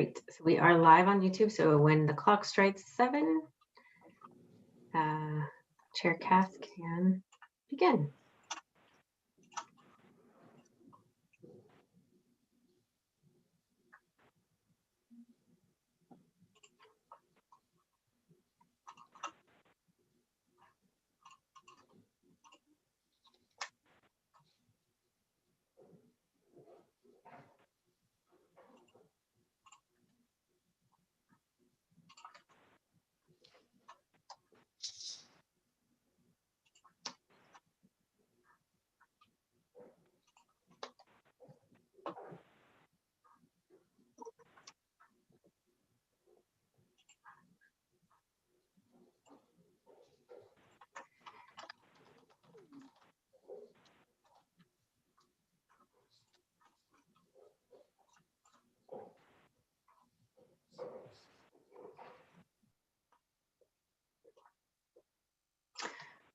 Great. So we are live on YouTube. So when the clock strikes 7, Chair Cass can begin.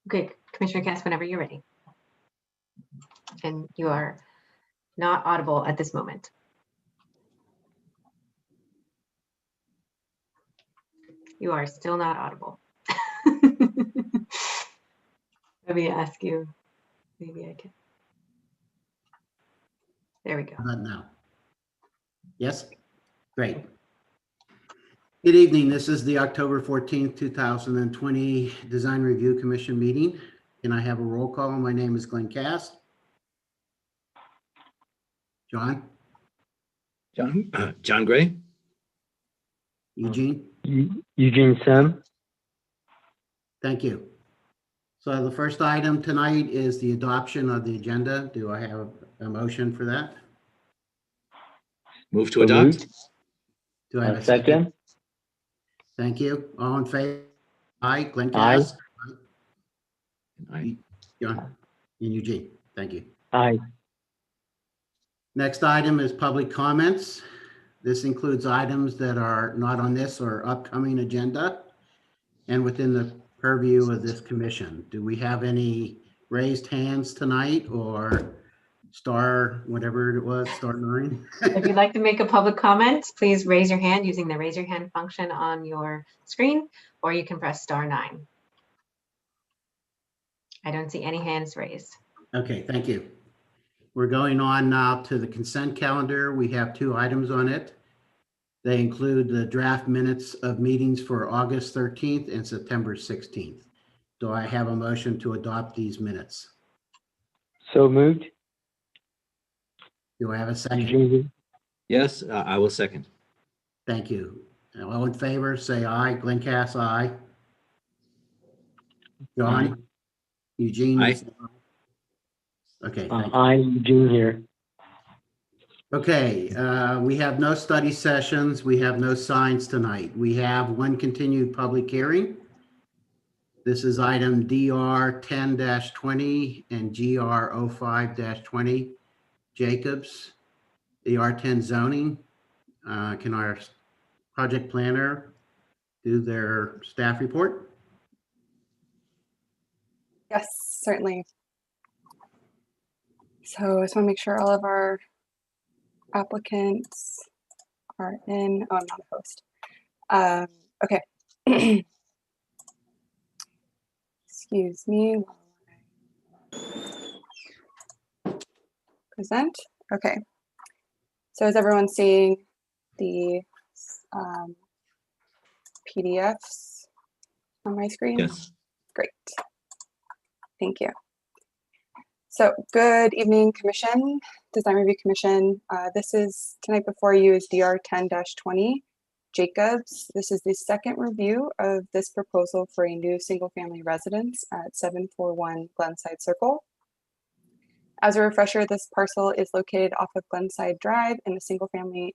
Okay, Commissioner Cass, whenever you're ready. And you are not audible at this moment. You are still not audible. Let me ask you. Maybe I can. There we go. Not now. Yes? Great. Good evening. This is the October 14th, 2020 Design Review Commission meeting. Can I have a roll call? My name is Glenn Cass. John? John Gray. Eugene? Eugene Sim. Thank you. So the first item tonight is the adoption of the agenda. Do I have a motion for that? Move to So adopt. moved. Do I have a Second. Thank you. All in favor? Aye. Glenn Aye. Cass? Aye. John? And Eugene? Thank you. Aye. Next item is public comments. This includes items that are not on this or upcoming agenda and within the purview of this commission. Do we have any raised hands tonight or star, whatever it was, star 9? If you'd like to make a public comment, please raise your hand using the raise your hand function on your screen, or you can press star 9. I don't see any hands raised. Okay, thank you. We're going on now to the consent calendar. We have 2 items on it. They include the draft minutes of meetings for August 13th and September 16th. Do I have a motion to adopt these minutes? So moved. Do I have a second? Eugene. Yes, I will second. Thank you. All in favor, say aye. Glenn Cass, aye. John? Aye. Eugene? Aye. Okay, thank you. Aye. Eugene here. Okay, we have no study sessions. We have no signs tonight. We have 1 continued public hearing. This is item DR 10-20 and GR 05-20, Jacobs, the R10 zoning. Can our project planner do their staff report? Yes, certainly. So I just want to make sure all of our applicants are in. Oh, I'm not a host. Okay. Excuse me while I present. Okay. So is everyone seeing the PDFs on my screen? Yes. Great. Thank you. So good evening, Commission, Design Review Commission. This is tonight before you is DR 10-20, Jacobs. This is the second review of this proposal for a new single-family residence at 741 Glenside Circle. As a refresher, this parcel is located off of Glenside Drive in a single-family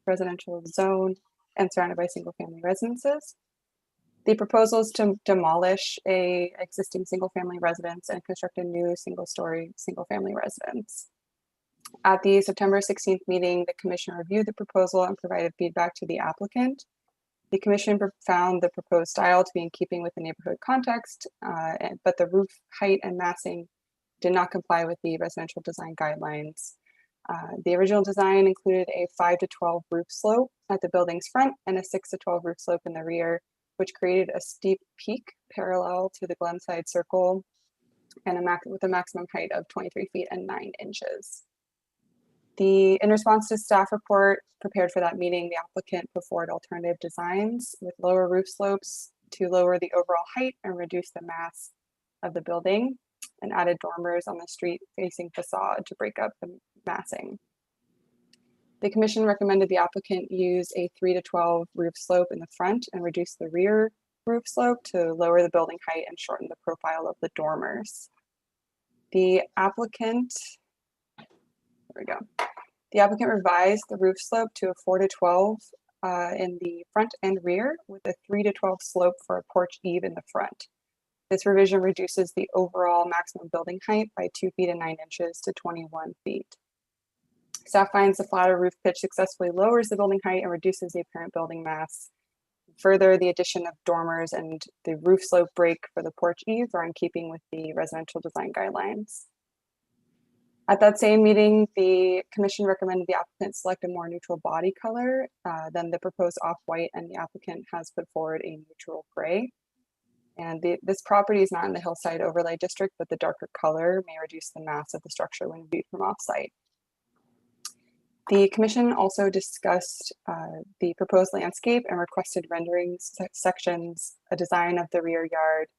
residential zone and surrounded by single-family residences. The proposal is to demolish a existing single-family residence and construct a new single-story single-family residence. At the September 16th meeting, the commission reviewed the proposal and provided feedback to the applicant. The commission found the proposed style to be in keeping with the neighborhood context, but the roof height and massing did not comply with the residential design guidelines. The original design included a 5 to 12 roof slope at the building's front and a 6 to 12 roof slope in the rear, which created a steep peak parallel to the Glenside Circle and with a maximum height of 23 feet and 9 inches. In response to staff report prepared for that meeting, the applicant put forward alternative designs with lower roof slopes to lower the overall height and reduce the mass of the building, and added dormers on the street facing facade to break up the massing. The commission recommended the applicant use a 3 to 12 roof slope in the front and reduce the rear roof slope to lower the building height and shorten the profile of the dormers. The applicant, there we go. The applicant revised the roof slope to a 4 to 12 in the front and rear, with a 3 to 12 slope for a porch eave in the front. This revision reduces the overall maximum building height by 2 feet and 9 inches to 21 feet. Staff finds the flatter roof pitch successfully lowers the building height and reduces the apparent building mass. Further, the addition of dormers and the roof slope break for the porch eave are in keeping with the residential design guidelines. At that same meeting, the commission recommended the applicant select a more neutral body color than the proposed off-white, and the applicant has put forward a neutral gray. And this property is not in the hillside overlay district, but the darker color may reduce the mass of the structure when viewed from off-site. The commission also discussed the proposed landscape and requested renderings, sections, a design of the rear yard,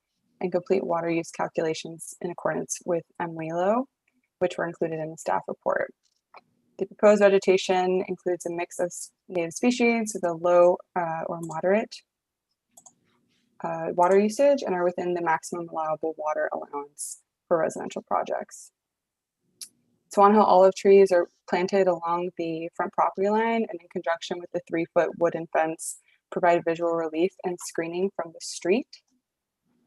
and complete water use calculations in accordance with MWELO, which were included in the staff report. The proposed vegetation includes a mix of native species with a low or moderate water usage and are within the maximum allowable water allowance for residential projects. Swan Hill olive trees are planted along the front property line and in conjunction with the 3-foot wooden fence provide visual relief and screening from the street.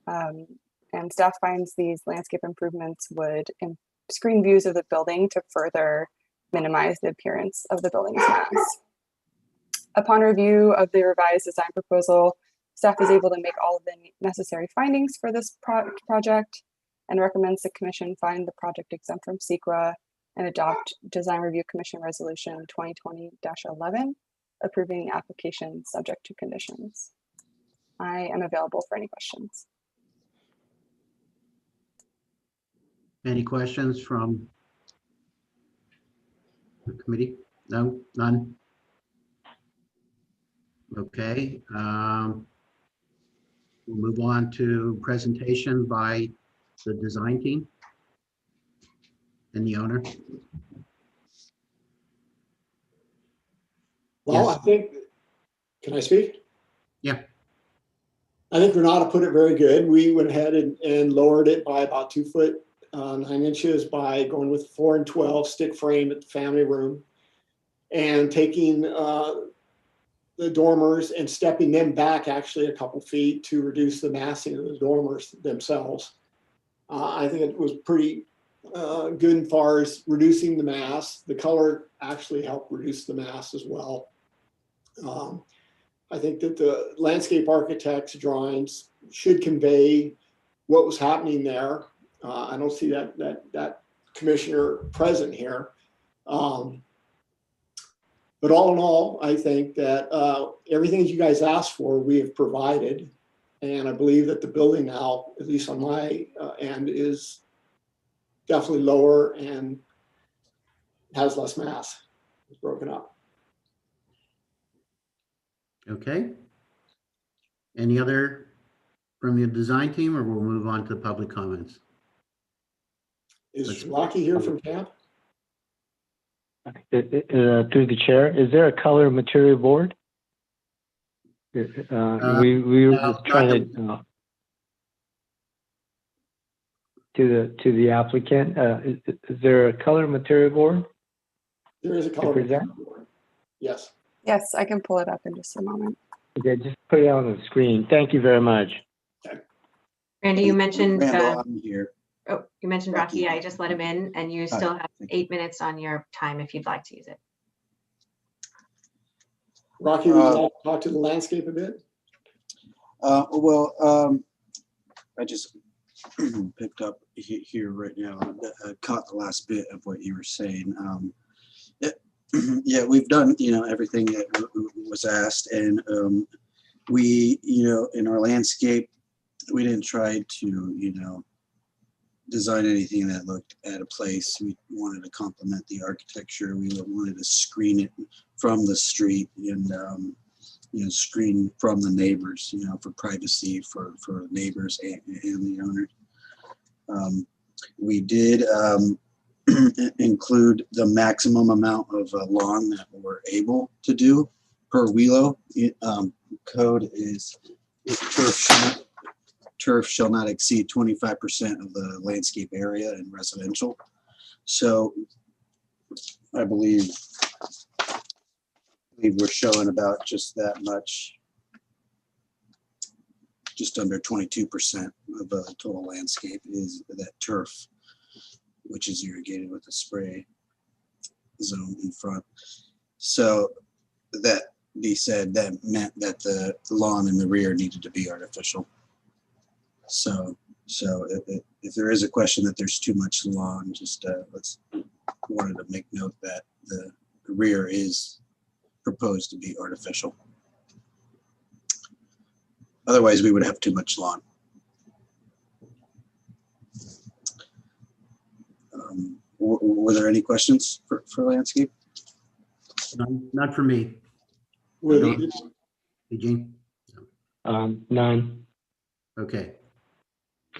And staff finds these landscape improvements would screen views of the building to further minimize the appearance of the building's mass. Upon review of the revised design proposal, staff is able to make all of the necessary findings for this project and recommends the commission find the project exempt from SEQA and adopt Design Review Commission Resolution 2020-11, approving the application subject to conditions. I am available for any questions. Any questions from the committee? No, none. Okay. We'll move on to presentation by the design team and the owner. Well, Yes. I think, can I speak? Yeah. I think Renata put it very good. We went ahead and lowered it by about 2 foot 9 inches by going with 4 and 12 stick frame at the family room and taking the dormers and stepping them back actually a couple feet to reduce the massing of the dormers themselves. I think it was pretty good as far as reducing the mass. The color actually helped reduce the mass as well. I think that the landscape architect's drawings should convey what was happening there. I don't see that commissioner present here. But all in all, I think that everything that you guys asked for, we have provided. And I believe that the building now, at least on my end, is definitely lower and has less mass. It's broken up. Okay. Any other from your design team, or we'll move on to public comments? Is Rocky here from camp? Through the chair, is there a color material board? We were just trying to the applicant. Is there a color material board? There is a color material board. Yes. Yes, I can pull it up in just a moment. Okay, just put it on the screen. Thank you very much. Randy, you mentioned, Randall, I'm here. oh, you mentioned Rocky. I just let him in, and you still have Thank you. 8 minutes on your time if you'd like to use it. Rocky, would you like to talk to the landscape a bit? I just picked up here right now. I caught the last bit of what you were saying. Yeah, we've done, everything that was asked, and we, in our landscape, we didn't try to, design anything that looked out of place. We wanted to complement the architecture. We wanted to screen it from the street and, screen from the neighbors, for privacy for neighbors and the owner. We did include the maximum amount of lawn that we're able to do per WELO. Code is turf shall not exceed 25% of the landscape area in residential. So I believe we're showing about just that much, just under 22% of the total landscape is that turf, which is irrigated with a spray zone in front. So that be said, that meant that the lawn in the rear needed to be artificial. So if there is a question that there's too much lawn, just wanted to make note that the rear is proposed to be artificial. Otherwise, we would have too much lawn. Were there any questions for landscape? Not for me. Would- Eugene? None. Okay.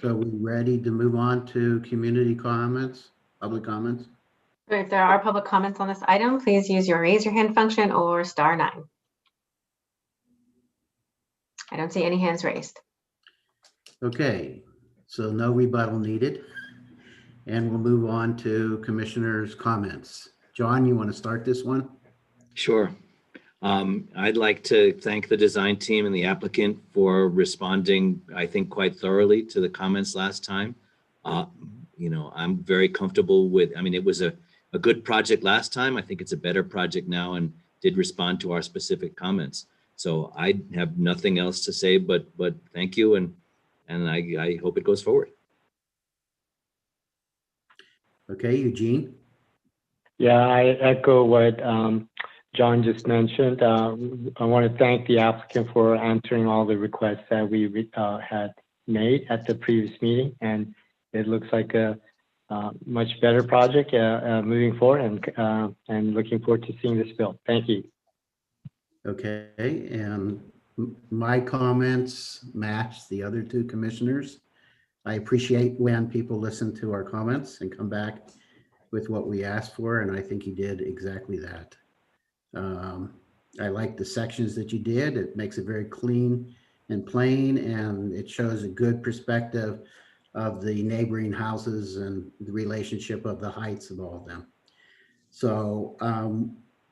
So we ready to move on to community comments, public comments? If there are public comments on this item, please use your raise your hand function or *9. I don't see any hands raised. Okay, so no rebuttal needed. And we'll move on to commissioners' comments. John, you want to start this one? Sure. I'd like to thank the design team and the applicant for responding, I think, quite thoroughly to the comments last time. I'm very comfortable with, it was a good project last time. I think it's a better project now and did respond to our specific comments. So I have nothing else to say, but thank you. And I hope it goes forward. Okay, Eugene? Yeah, I echo what John just mentioned. I want to thank the applicant for answering all the requests that we had made at the previous meeting, and it looks like a much better project moving forward, and looking forward to seeing this built. Thank you. Okay, and my comments match the other two commissioners. I appreciate when people listen to our comments and come back with what we asked for, and I think you did exactly that. I like the sections that you did. It makes it very clean and plain, and it shows a good perspective of the neighboring houses and the relationship of the heights of all of them. So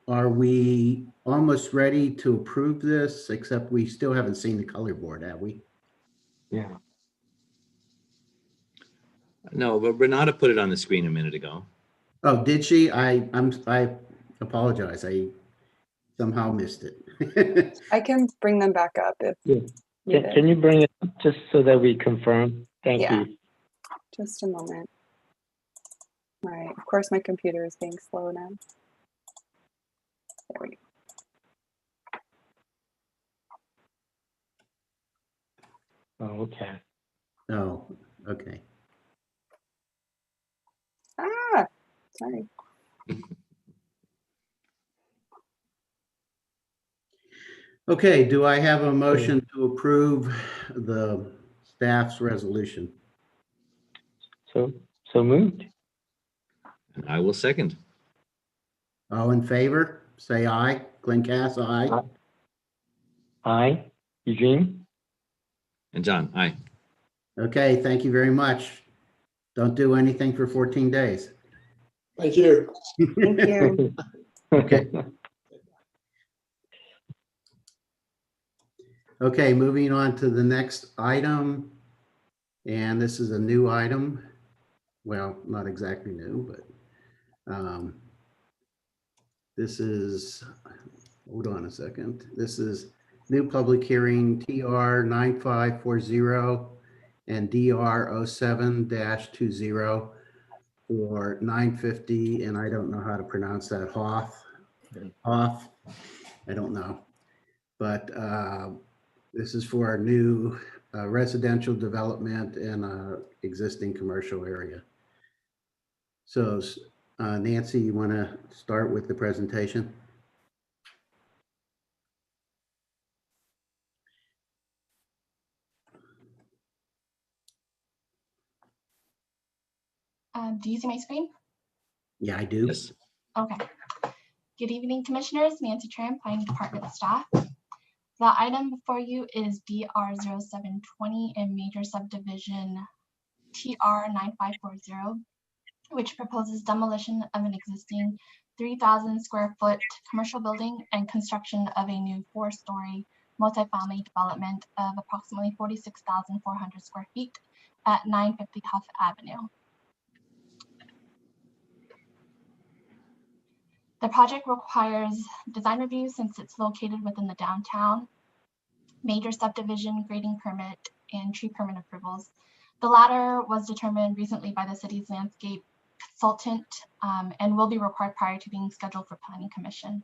are we almost ready to approve this, except we still haven't seen the color board, have we? Yeah. No, but Renata put it on the screen a minute ago. Oh, did she? I apologize. I somehow missed it. I can bring them back up if needed. Can you bring it up just so that we confirm? Thank Yeah. you. Just a moment. Right. Of course, my computer is being slow now. There we go. Oh, okay. Oh, okay. Ah, sorry. Okay, do I have a motion to approve the staff's resolution? So moved. And I will second. All in favor, say aye. Glenn Cass, aye. Aye. Eugene? And John, aye. Okay, thank you very much. Don't do anything for 14 days. Thank you. Thank you. Okay. Okay, moving on to the next item. And this is a new item. Well, not exactly new, but this is, hold on a second. This is new public hearing TR 9540 and DR 07-20 for 950, and I don't know how to pronounce that, Hoff off. I don't know. But this is for our new residential development in a existing commercial area. So Nancy, you want to start with the presentation? Do you see my screen? Yeah, I do. Yes. Okay. Good evening, Commissioners. Nancy Tran, Planning Department staff. The item before you is DR 0720 and major subdivision TR 9540, which proposes demolition of an existing 3,000 square foot commercial building and construction of a new 4-story multifamily development of approximately 46,400 square feet at 950 Huff Avenue. The project requires design review since it's located within the downtown, major subdivision, grading permit, and tree permit approvals. The latter was determined recently by the city's landscape consultant and will be required prior to being scheduled for Planning Commission.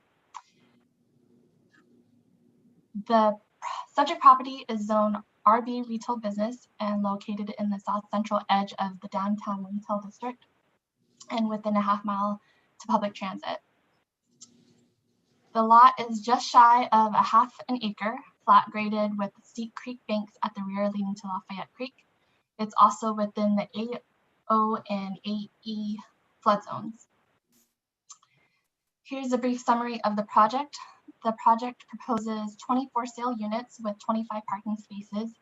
The subject property is zoned RB Retail Business and located in the south central edge of the downtown retail district and within a half-mile to public transit. The lot is just shy of a half an acre, flat graded with steep creek banks at the rear leading to Lafayette Creek. It's also within the AO and AE flood zones. Here's a brief summary of the project. The project proposes 24 sale units with 25 parking spaces,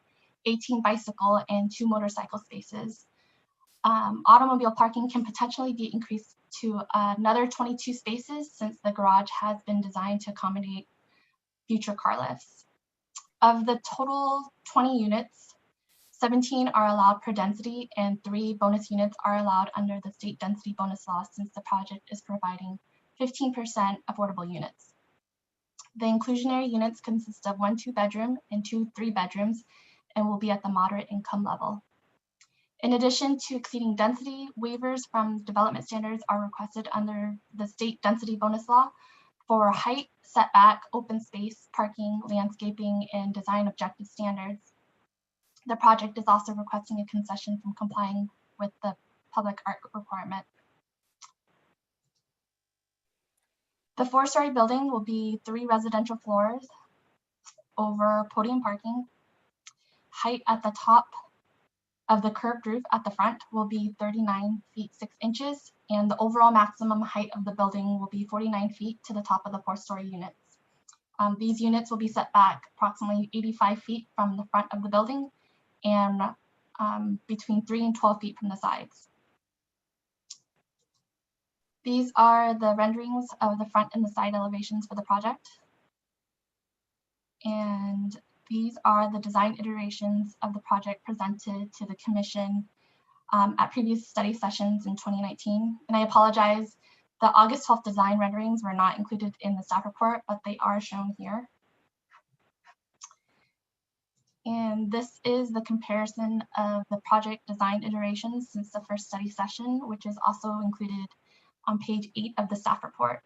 18 bicycle and 2 motorcycle spaces. Automobile parking can potentially be increased to another 22 spaces since the garage has been designed to accommodate future car lifts. Of the total 20 units, 17 are allowed per density and 3 bonus units are allowed under the state density bonus law since the project is providing 15% affordable units. The inclusionary units consist of 1 2-bedroom and 2 3-bedrooms and will be at the moderate income level. In addition to exceeding density, waivers from development standards are requested under the state density bonus law for height, setback, open space, parking, landscaping, and design objective standards. The project is also requesting a concession from complying with the public art requirement. The 4-story building will be 3 residential floors over podium parking. Height at the top of the curved roof at the front will be 39 feet 6 inches, and the overall maximum height of the building will be 49 feet to the top of the 4-story units. These units will be set back approximately 85 feet from the front of the building and between 3 and 12 feet from the sides. These are the renderings of the front and the side elevations for the project. And these are the design iterations of the project presented to the Commission at previous study sessions in 2019. And I apologize, the August 12th design renderings were not included in the staff report, but they are shown here. And this is the comparison of the project design iterations since the first study session, which is also included on page 8 of the staff report.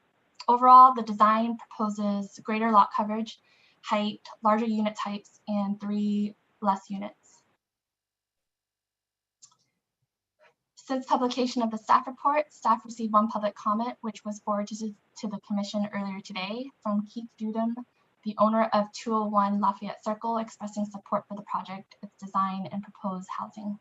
Overall, the design proposes greater lot coverage, height, larger unit types, and 3 less units. Since publication of the staff report, staff received 1 public comment, which was forwarded to the Commission earlier today from Keith Dudum, the owner of 201 Lafayette Circle, expressing support for the project, its design, and proposed housing.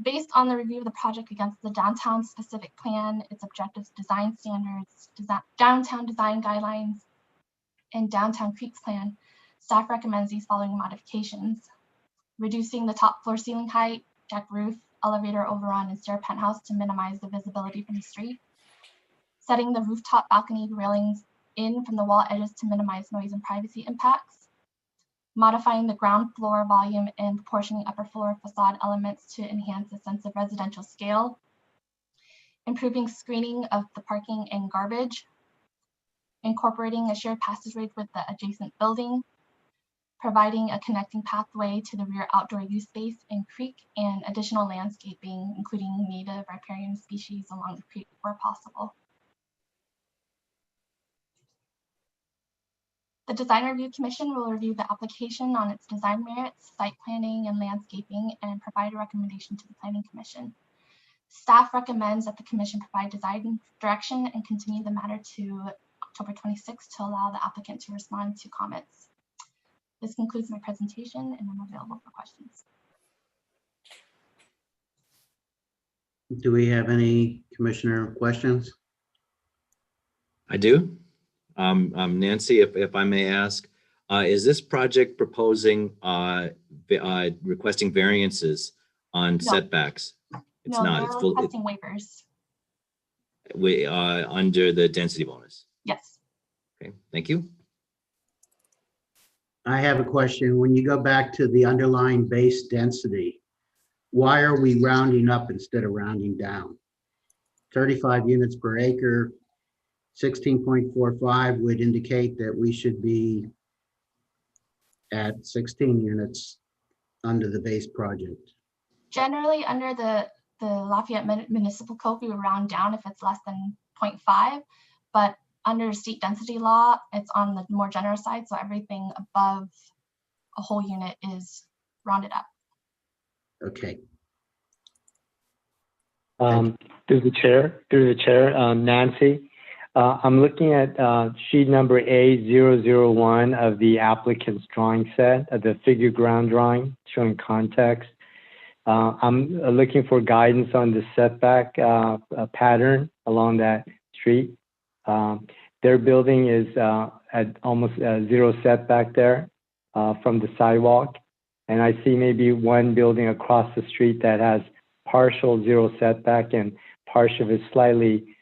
Based on the review of the project against the downtown specific plan, its objectives, design standards, downtown design guidelines, and downtown creeks plan, staff recommends these following modifications: reducing the top floor ceiling height, deck roof, elevator overrun, and stair penthouse to minimize the visibility from the street, setting the rooftop balcony railings in from the wall edges to minimize noise and privacy impacts, modifying the ground floor volume and proportioning upper floor facade elements to enhance a sense of residential scale, improving screening of the parking and garbage, incorporating a shared passageway with the adjacent building, providing a connecting pathway to the rear outdoor use space and creek, and additional landscaping, including native riparian species along the creek where possible. The Design Review Commission will review the application on its design merits, site planning, and landscaping, and provide a recommendation to the Planning Commission. Staff recommends that the Commission provide design direction and continue the matter to October 26th to allow the applicant to respond to comments. This concludes my presentation, and I'm available for questions. Do we have any commissioner questions? I do. Nancy, if I may ask, is this project proposing requesting variances on setbacks? It's no, not. they're It's full. requesting waivers. Under the density bonus. Yes. Okay. Thank you. I have a question. When you go back to the underlying base density, why are we rounding up instead of rounding down? 35 units per acre, 16.45 would indicate that we should be at 16 units under the base project. Generally, under the Lafayette Municipal Code, we would round down if it's less than 0.5, but under state density law, it's on the more generous side, so everything above a whole unit is rounded up. Okay. Through the chair, Nancy, I'm looking at sheet number A001 of the applicant's drawing set, of the figure ground drawing showing context. I'm looking for guidance on the setback pattern along that street. Their building is at almost zero setback there from the sidewalk. And I see maybe one building across the street that has partial zero setback and partial is slightly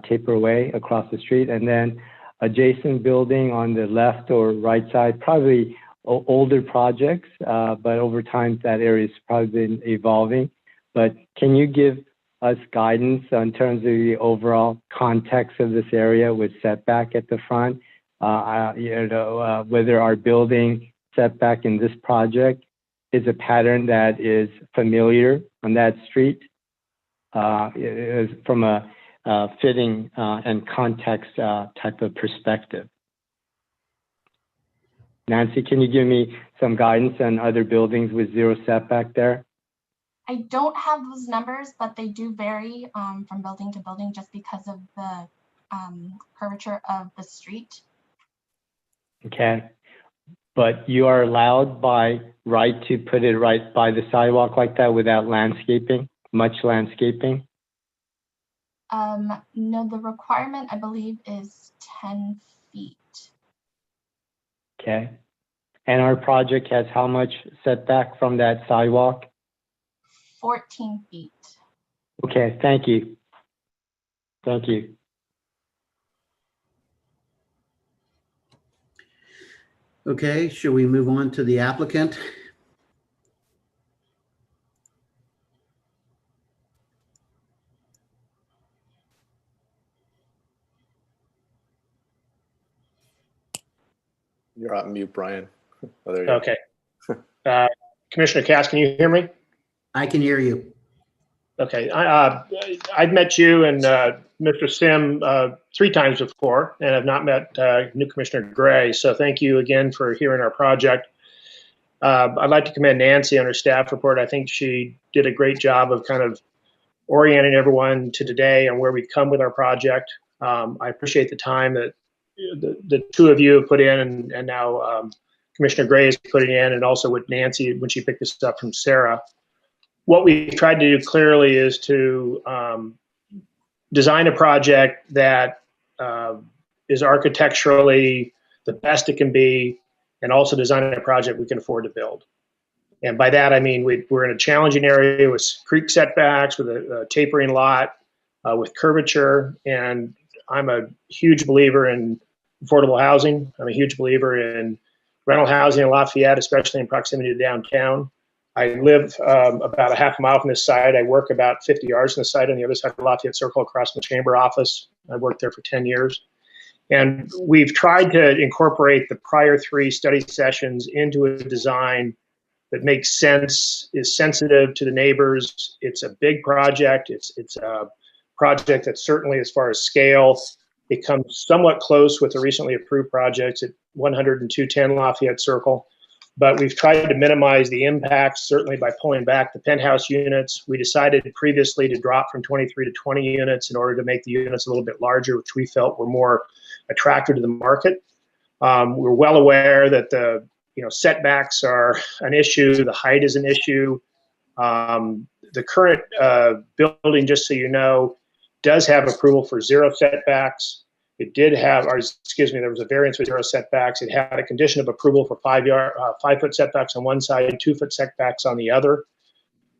taper away across the street. And then adjacent building on the left or right side, probably older projects, but over time that area has probably been evolving. But can you give us guidance in terms of the overall context of this area with setback at the front? Whether our building setback in this project is a pattern that is familiar on that street from a fitting and context type of perspective. Nancy, can you give me some guidance on other buildings with zero setback there? I don't have those numbers, but they do vary from building to building just because of the curvature of the street. Okay, but you are allowed by right to put it right by the sidewalk like that without landscaping, much landscaping? No, the requirement I believe is 10 feet. Okay, and our project has how much setback from that sidewalk? 14 feet. Okay, thank you. Thank you. Okay, should we move on to the applicant? You're on mute, Brian. Oh, there you go. Okay. Commissioner Cass, can you hear me? I can hear you. Okay. I've met you and Mr. Sim 3 times before, and I've not met new Commissioner Gray. So thank you again for hearing our project. I'd like to commend Nancy on her staff report. I think she did a great job of kind of orienting everyone to today and where we've come with our project. I appreciate the time that the 2 of you have put in, and now Commissioner Gray is putting in, and also with Nancy when she picked this up from Sarah. What we tried to do clearly is to design a project that is architecturally the best it can be, and also design a project we can afford to build. And by that, I mean, we're in a challenging area with creek setbacks, with a tapering lot, with curvature. And I'm a huge believer in affordable housing. I'm a huge believer in rental housing in Lafayette, especially in proximity to downtown. I live about a half mile from this site. I work about 50 yards from the site on the other side of Lafayette Circle across from the chamber office. I worked there for 10 years. And we've tried to incorporate the prior 3 study sessions into a design that makes sense, is sensitive to the neighbors. It's a big project. It's a project that certainly, as far as scale, it comes somewhat close with the recently approved projects at 100 and 210 Lafayette Circle. But we've tried to minimize the impacts, certainly by pulling back the penthouse units. We decided previously to drop from 23 to 20 units in order to make the units a little bit larger, which we felt were more attractive to the market. We're well aware that the setbacks are an issue, the height is an issue. The current building, just so you know, does have approval for 0 setbacks. It did have, or excuse me, there was a variance with 0 setbacks. It had a condition of approval for 5-foot setbacks on one side, 2-foot setbacks on the other.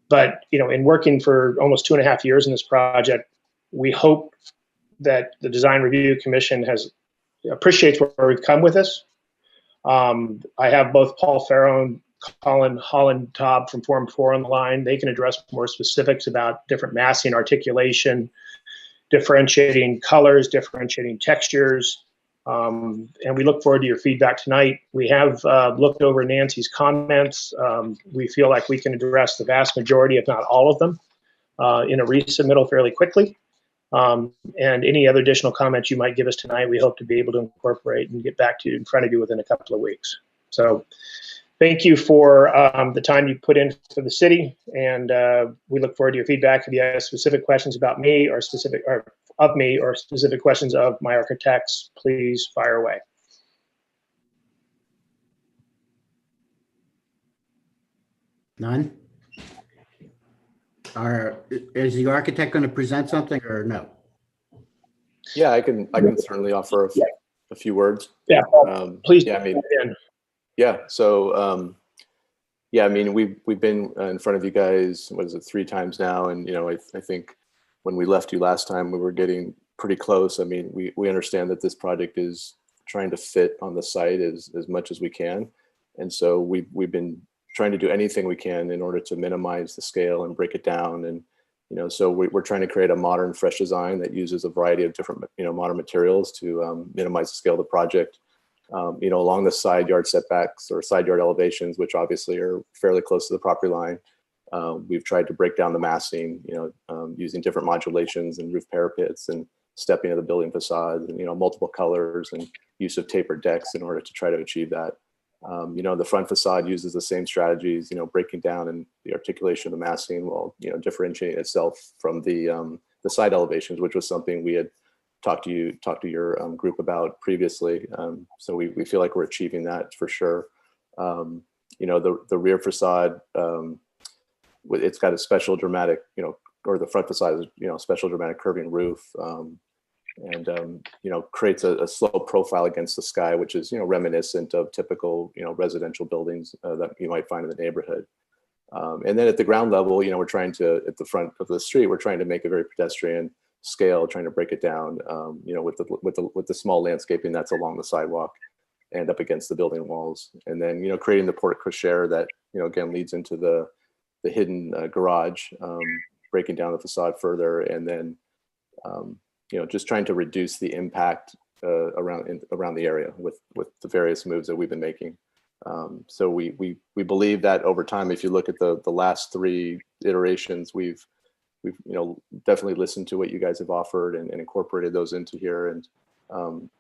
But in working for almost 2.5 years in this project, we hope that the Design Review Commission appreciates where we've come with this. I have both Paul Farrow and Colin Holland-Taub from Forum 4 on the line. They can address more specifics about different massing, articulation, differentiating colors, differentiating textures. And we look forward to your feedback tonight. We have looked over Nancy's comments. We feel like we can address the vast majority, if not all of them, in a resubmittal fairly quickly. And any other additional comments you might give us tonight, we hope to be able to incorporate and get back to you in front of you within a couple of weeks. So thank you for the time you put in for the city, and we look forward to your feedback. If you have specific questions about me or specific questions of my architects, please fire away. None? Is the architect going to present something or no? Yeah, I can certainly offer a few words. Yeah, please. Yeah, yeah. So, yeah, I mean, we've been in front of you guys, what is it, 3 times now, and I think when we left you last time, we were getting pretty close. I mean, we understand that this project is trying to fit on the site as much as we can, and so we've been trying to do anything we can in order to minimize the scale and break it down. And so we're trying to create a modern, fresh design that uses a variety of different modern materials to minimize the scale of the project. Along the side yard setbacks or side yard elevations, which obviously are fairly close to the property line. We've tried to break down the massing, using different modulations and roof parapets and stepping of the building facades and, multiple colors and use of tapered decks in order to try to achieve that. The front facade uses the same strategies, breaking down and the articulation of the massing while, differentiating itself from the side elevations, which was something we had talked to your group about previously. So we feel like we're achieving that for sure. The rear facade, it's got a special dramatic, or the front facade is, special dramatic curving roof, and creates a slow profile against the sky, which is, reminiscent of typical, residential buildings that you might find in the neighborhood. And then at the ground level, we're trying to, at the front of the street, we're trying to make a very pedestrian scale, trying to break it down, with the small landscaping that's along the sidewalk and up against the building walls, and then creating the porte cochere that again leads into the hidden garage, breaking down the facade further, and then just trying to reduce the impact around the area with the various moves that we've been making. So we believe that over time, if you look at the last 3 iterations, we've definitely listened to what you guys have offered and incorporated those into here, and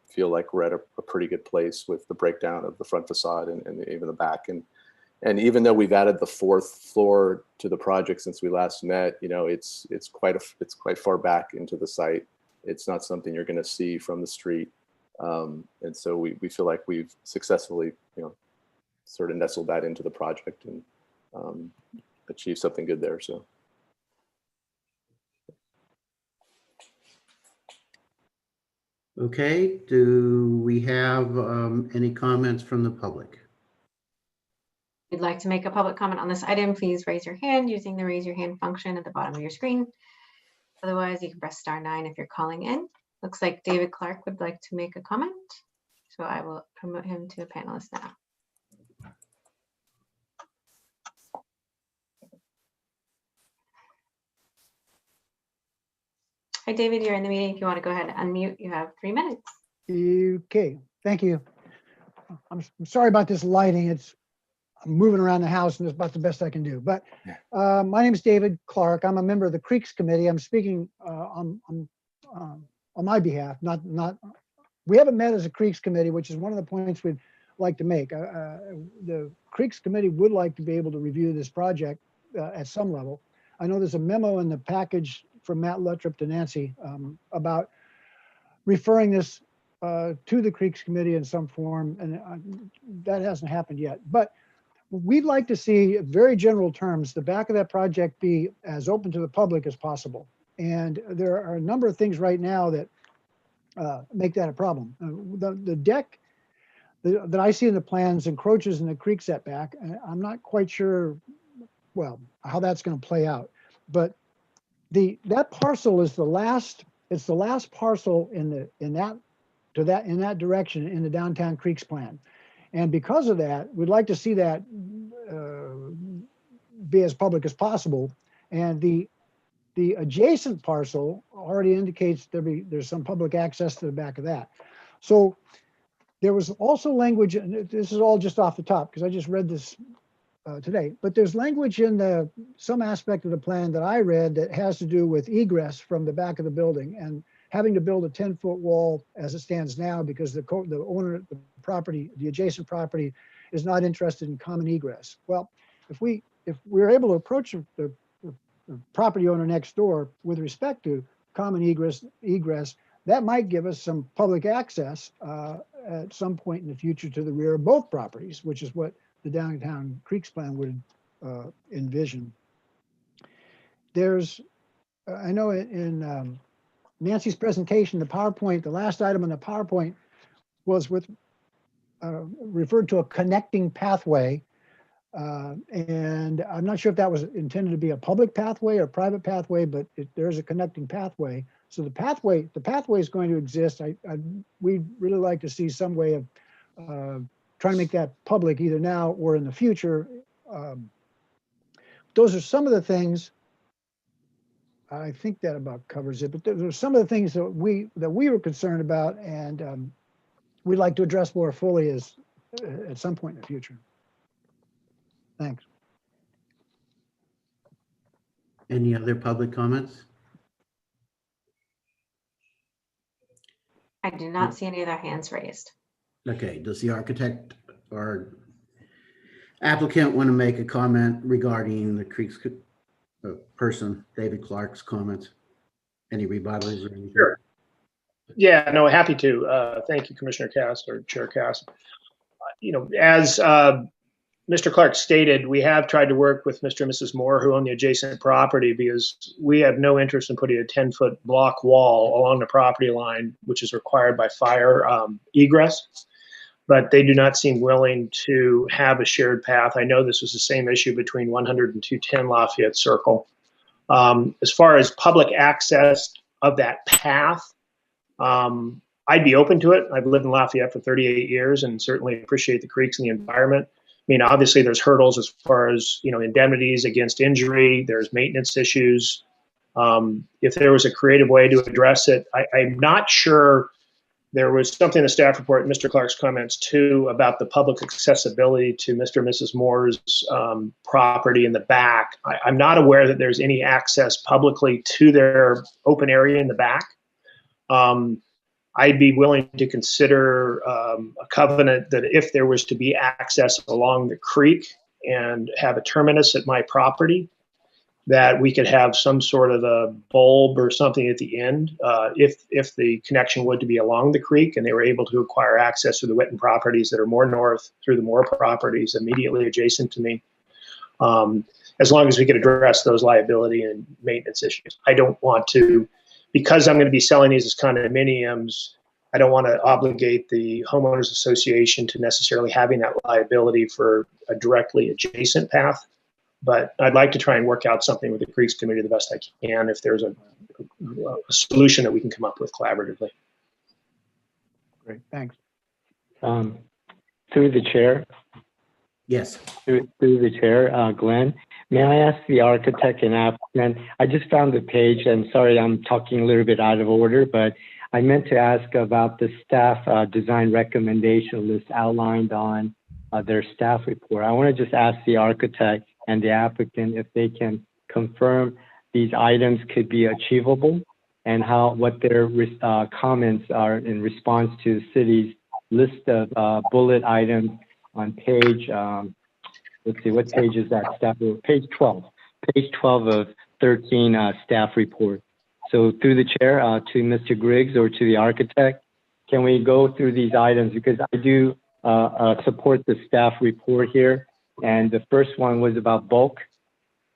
feel like we're at a pretty good place with the breakdown of the front facade and even the back. And even though we've added the 4th floor to the project since we last met, it's quite far back into the site. It's not something you're going to see from the street. And so we feel like we've successfully, sort of nestled that into the project and achieved something good there. So. Okay, do we have any comments from the public? If you'd like to make a public comment on this item, please raise your hand using the raise your hand function at the bottom of your screen. Otherwise, you can press *9 if you're calling in. Looks like David Clark would like to make a comment, so I will promote him to a panelist now. Hi, David, you're in the meeting. If you want to go ahead and unmute, you have 3 minutes. Okay, thank you. I'm sorry about this lighting. I'm moving around the house and it's about the best I can do. But my name is David Clark. I'm a member of the Creeks Committee. I'm speaking on my behalf. We haven't met as a Creeks Committee, which is one of the points we'd like to make. The Creeks Committee would like to be able to review this project at some level. I know there's a memo in the package from Matt Luttrop to Nancy about referring this to the Creeks Committee in some form, and that hasn't happened yet. But we'd like to see, in very general terms, the back of that project be as open to the public as possible. And there are a number of things right now that make that a problem. The deck that I see in the plans encroaches in the creek setback, and I'm not quite sure, well, how that's going to play out. But that parcel is the last. It's the last parcel in that direction in the Downtown Creeks plan, and because of that, we'd like to see that be as public as possible. And the adjacent parcel already indicates there's some public access to the back of that. So there was also language, and this is all just off the top because I just read this today, but there's language in some aspect of the plan that I read that has to do with egress from the back of the building and having to build a 10-foot wall as it stands now because the owner of the property, the adjacent property, is not interested in common egress. Well, if we're able to approach the property owner next door with respect to common egress, that might give us some public access at some point in the future to the rear of both properties, which is what the Downtown Creeks plan would envision. I know in Nancy's presentation, the last item on the PowerPoint was referred to a connecting pathway. And I'm not sure if that was intended to be a public pathway or a private pathway, but there's a connecting pathway. So the pathway is going to exist. We'd really like to see some way of trying to make that public either now or in the future. Those are some of the things. I think that about covers it, but those are some of the things that we were concerned about, and we'd like to address more fully at some point in the future. Thanks. Any other public comments? I do not see any other hands raised. Okay, does the architect or applicant want to make a comment regarding the Creeks person, David Clark's comments? Any rebuttals or anything? Sure. Yeah, no, happy to. Thank you, Commissioner Cass or Chair Cass. As Mr. Clark stated, we have tried to work with Mr. and Mrs. Moore, who own the adjacent property, because we have no interest in putting a 10-foot block wall along the property line, which is required by fire egress. But they do not seem willing to have a shared path. I know this was the same issue between 100 and 210 Lafayette Circle. As far as public access of that path, I'd be open to it. I've lived in Lafayette for 38 years and certainly appreciate the creeks and the environment. I mean, obviously there's hurdles as far as, indemnities against injury, there's maintenance issues. If there was a creative way to address it, I'm not sure. There was something in the staff report, Mr. Clark's comments too, about the public accessibility to Mr. and Mrs. Moore's property in the back. I'm not aware that there's any access publicly to their open area in the back. I'd be willing to consider a covenant that if there was to be access along the creek and have a terminus at my property, that we could have some sort of a bulb or something at the end if the connection would to be along the creek and they were able to acquire access to the Witten properties that are more north through the Moore properties immediately adjacent to me. As long as we could address those liability and maintenance issues. I don't want to, because I'm going to be selling these as condominiums, I don't want to obligate the homeowners association to necessarily having that liability for a directly adjacent path. But I'd like to try and work out something with the Creeks Committee the best I can if there's a solution that we can come up with collaboratively. Great, thanks. Through the chair. Yes. Through the chair, Glenn, may I ask the architect and applicant, I just found the page, and sorry I'm talking a little bit out of order, but I meant to ask about the staff design recommendation list outlined on their staff report. I want to just ask the architect and the applicant if they can confirm these items could be achievable and what their comments are in response to the city's list of bullet items on page, let's see, what page is that staff report? Page 12. Page 12 of 13 staff report. So through the chair to Mr. Griggs or to the architect, can we go through these items? Because I do support the staff report here. And the first one was about bulk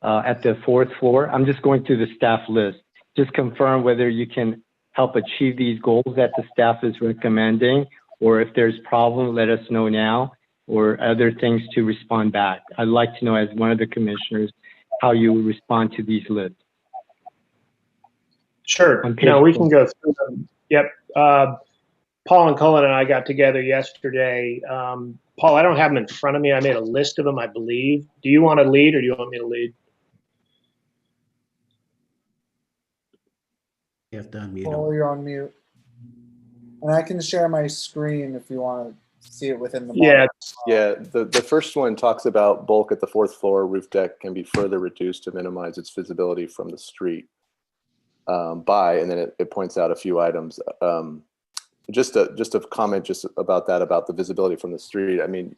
at the 4th floor. I'm just going through the staff list. Just confirm whether you can help achieve these goals that the staff is recommending, or if there's problem, let us know now, or other things to respond back. I'd like to know, as one of the commissioners, how you respond to these lists. Sure. No, we can go through them. Yep. Paul and Cullen and I got together yesterday. Paul, I don't have them in front of me. I made a list of them, I believe. Do you want to lead or do you want me to lead? You have to unmute Paul, him. you're on mute. And I can share my screen if you want to see it within the Yeah. model. Yeah, the first one talks about bulk at the 4th floor roof deck can be further reduced to minimize its visibility from the street and then it points out a few items. Just a comment just about that, about the visibility from the street. I mean,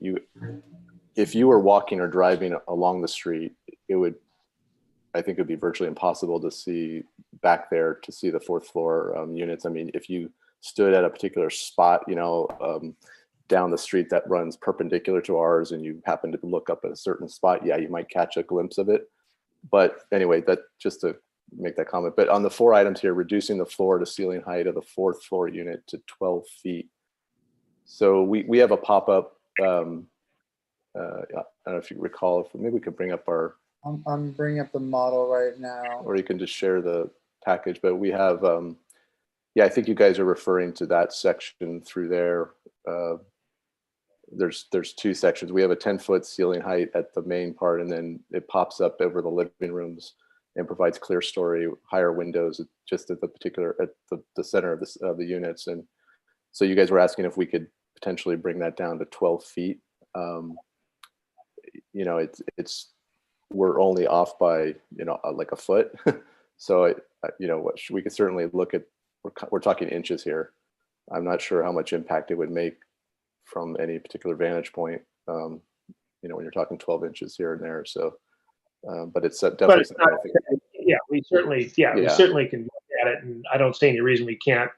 if you were walking or driving along the street, I think it'd be virtually impossible to see back there to see the 4th floor units. I mean, if you stood at a particular spot, down the street that runs perpendicular to ours and you happen to look up at a certain spot, yeah, you might catch a glimpse of it. But anyway, that just to make that comment. But on the 4 items here, reducing the floor to ceiling height of the 4th floor unit to 12 feet. So we have a pop-up, I don't know if you recall, maybe we could bring up I'm bringing up the model right now. or you can just share the package, but we have, yeah, I think you guys are referring to that section through there. There's 2 sections. We have a 10-foot ceiling height at the main part, and then it pops up over the living rooms and provides clear story, higher windows just at the center of the units. And so you guys were asking if we could potentially bring that down to 12 feet. We're only off by, like a foot. So, we could certainly look at, we're talking inches here. I'm not sure how much impact it would make from any particular vantage point, when you're talking 12 inches here and there. So, but it's definitely But it's something not, I think. we certainly can look at it, and I don't see any reason we can't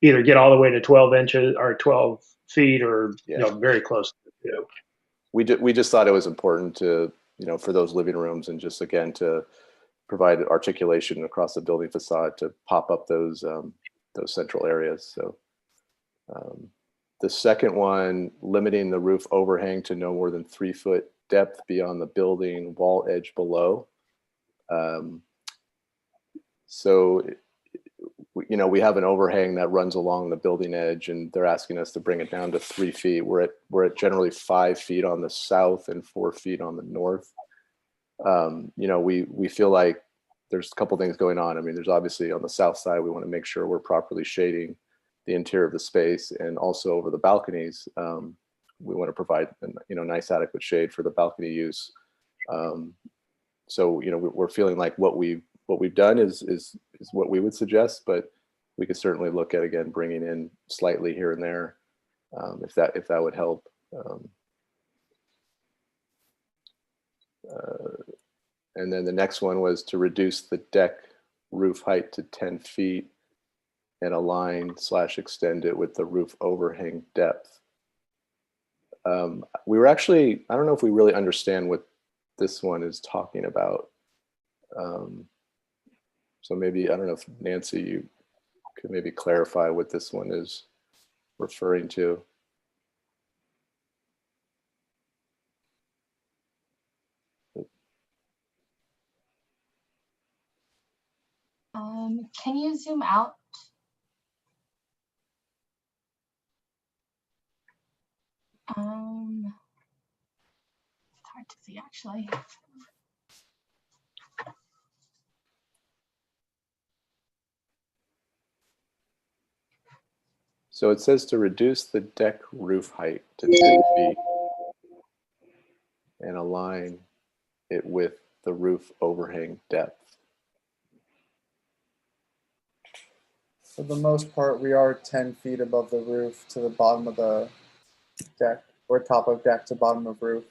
either get all the way to 12 inches or 12 feet or very close to 2. We just thought it was important to, for those living rooms, and just again to provide articulation across the building facade to pop up those central areas. So the second one, limiting the roof overhang to no more than 3 foot depth beyond the building wall edge below. So, we have an overhang that runs along the building edge, and they're asking us to bring it down to 3 feet. We're at generally 5 feet on the south and 4 feet on the north. We feel like there's a couple things going on. I mean, there's obviously on the south side, we want to make sure we're properly shading the interior of the space, and also over the balconies, we want to provide nice adequate shade for the balcony use. So we're feeling like what we've done is what we would suggest, but we could certainly look at, again, bringing in slightly here and there, if that would help. And then the next one was to reduce the deck roof height to 10 feet and align/extend it with the roof overhang depth. We were actually, I don't know if we really understand what this one is talking about. So maybe, I don't know if Nancy, you could maybe clarify what this one is referring to. Can you zoom out? It's hard to see, actually. So it says to reduce the deck roof height to 10 feet and align it with the roof overhang depth. For the most part, we are 10 feet above the roof to the bottom of the deck, or top of deck to bottom of roof.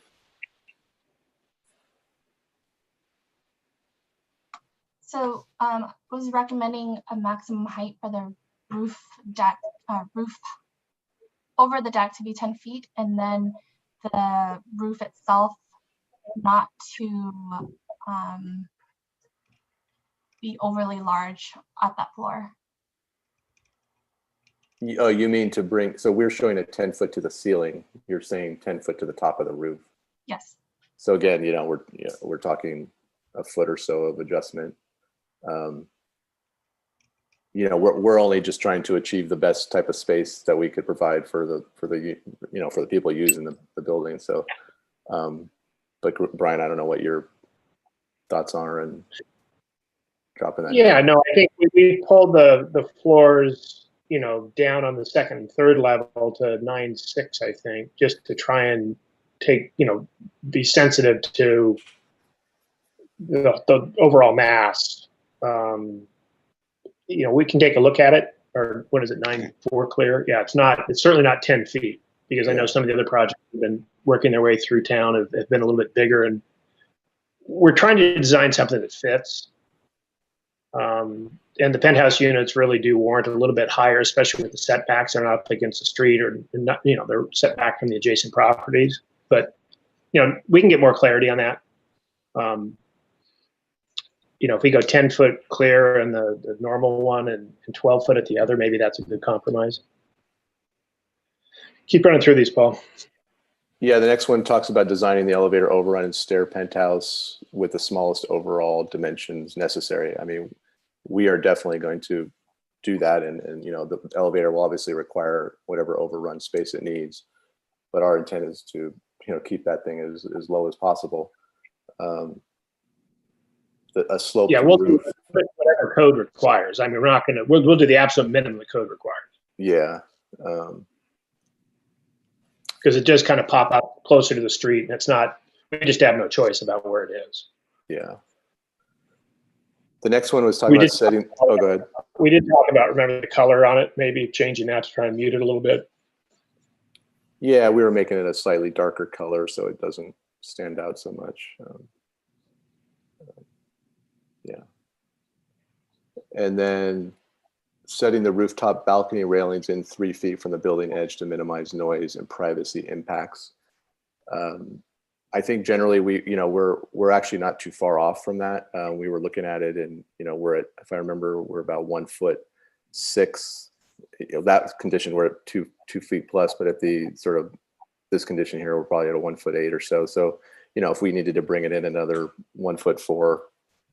So I was recommending a maximum height for the roof deck, roof over the deck to be 10 feet, and then the roof itself not to be overly large at that floor. Oh, you mean to bring, so we're showing a 10 foot to the ceiling. You're saying 10 foot to the top of the roof. Yes. So again, you know, we're talking a foot or so of adjustment. You know, we're only just trying to achieve the best type of space that we could provide for the you know, for the people using the building. So, but Brian, I don't know what your thoughts are and dropping that. Yeah, no, I think we pulled the floors, you know, down on the second and third level to 9.6, I think, just to try and take, you know, be sensitive to the overall mass. You know, we can take a look at it, or what is it, 9.4 clear? Yeah, it's certainly not 10 feet, because I know some of the other projects have been working their way through town have been a little bit bigger, and we're trying to design something that fits. And the penthouse units really do warrant a little bit higher, especially with the setbacks. They're not up against the street, or not, you know, they're set back from the adjacent properties. But, you know, we can get more clarity on that. You know, if we go 10 foot clear in the normal one and 12 foot at the other, maybe that's a good compromise. Keep running through these, Paul. Yeah, the next one talks about designing the elevator overrun and stair penthouse with the smallest overall dimensions necessary. I mean, we are definitely going to do that, and you know, the elevator will obviously require whatever overrun space it needs, but our intent is to, you know, keep that thing as low as possible. A slope. Yeah, we'll do whatever code requires. I mean, we're not gonna. We'll do the absolute minimum the code requires. Yeah. Because it does kind of pop up closer to the street, and it's not. We just have no choice about where it is. Yeah. The next one was talking about setting. Oh, go ahead. We did talk about, remember, the color on it, maybe changing that to try and mute it a little bit. Yeah, we were making it a slightly darker color so it doesn't stand out so much. Yeah. And then setting the rooftop balcony railings in 3 feet from the building edge to minimize noise and privacy impacts. I think generally we're actually not too far off from that. We were looking at it, and you know, we're at, if I remember, we're about 1'6". You know, that condition we're at 2 feet plus, but at the sort of this condition here, we're probably at a 1'8" or so. So, you know, if we needed to bring it in another 1'4"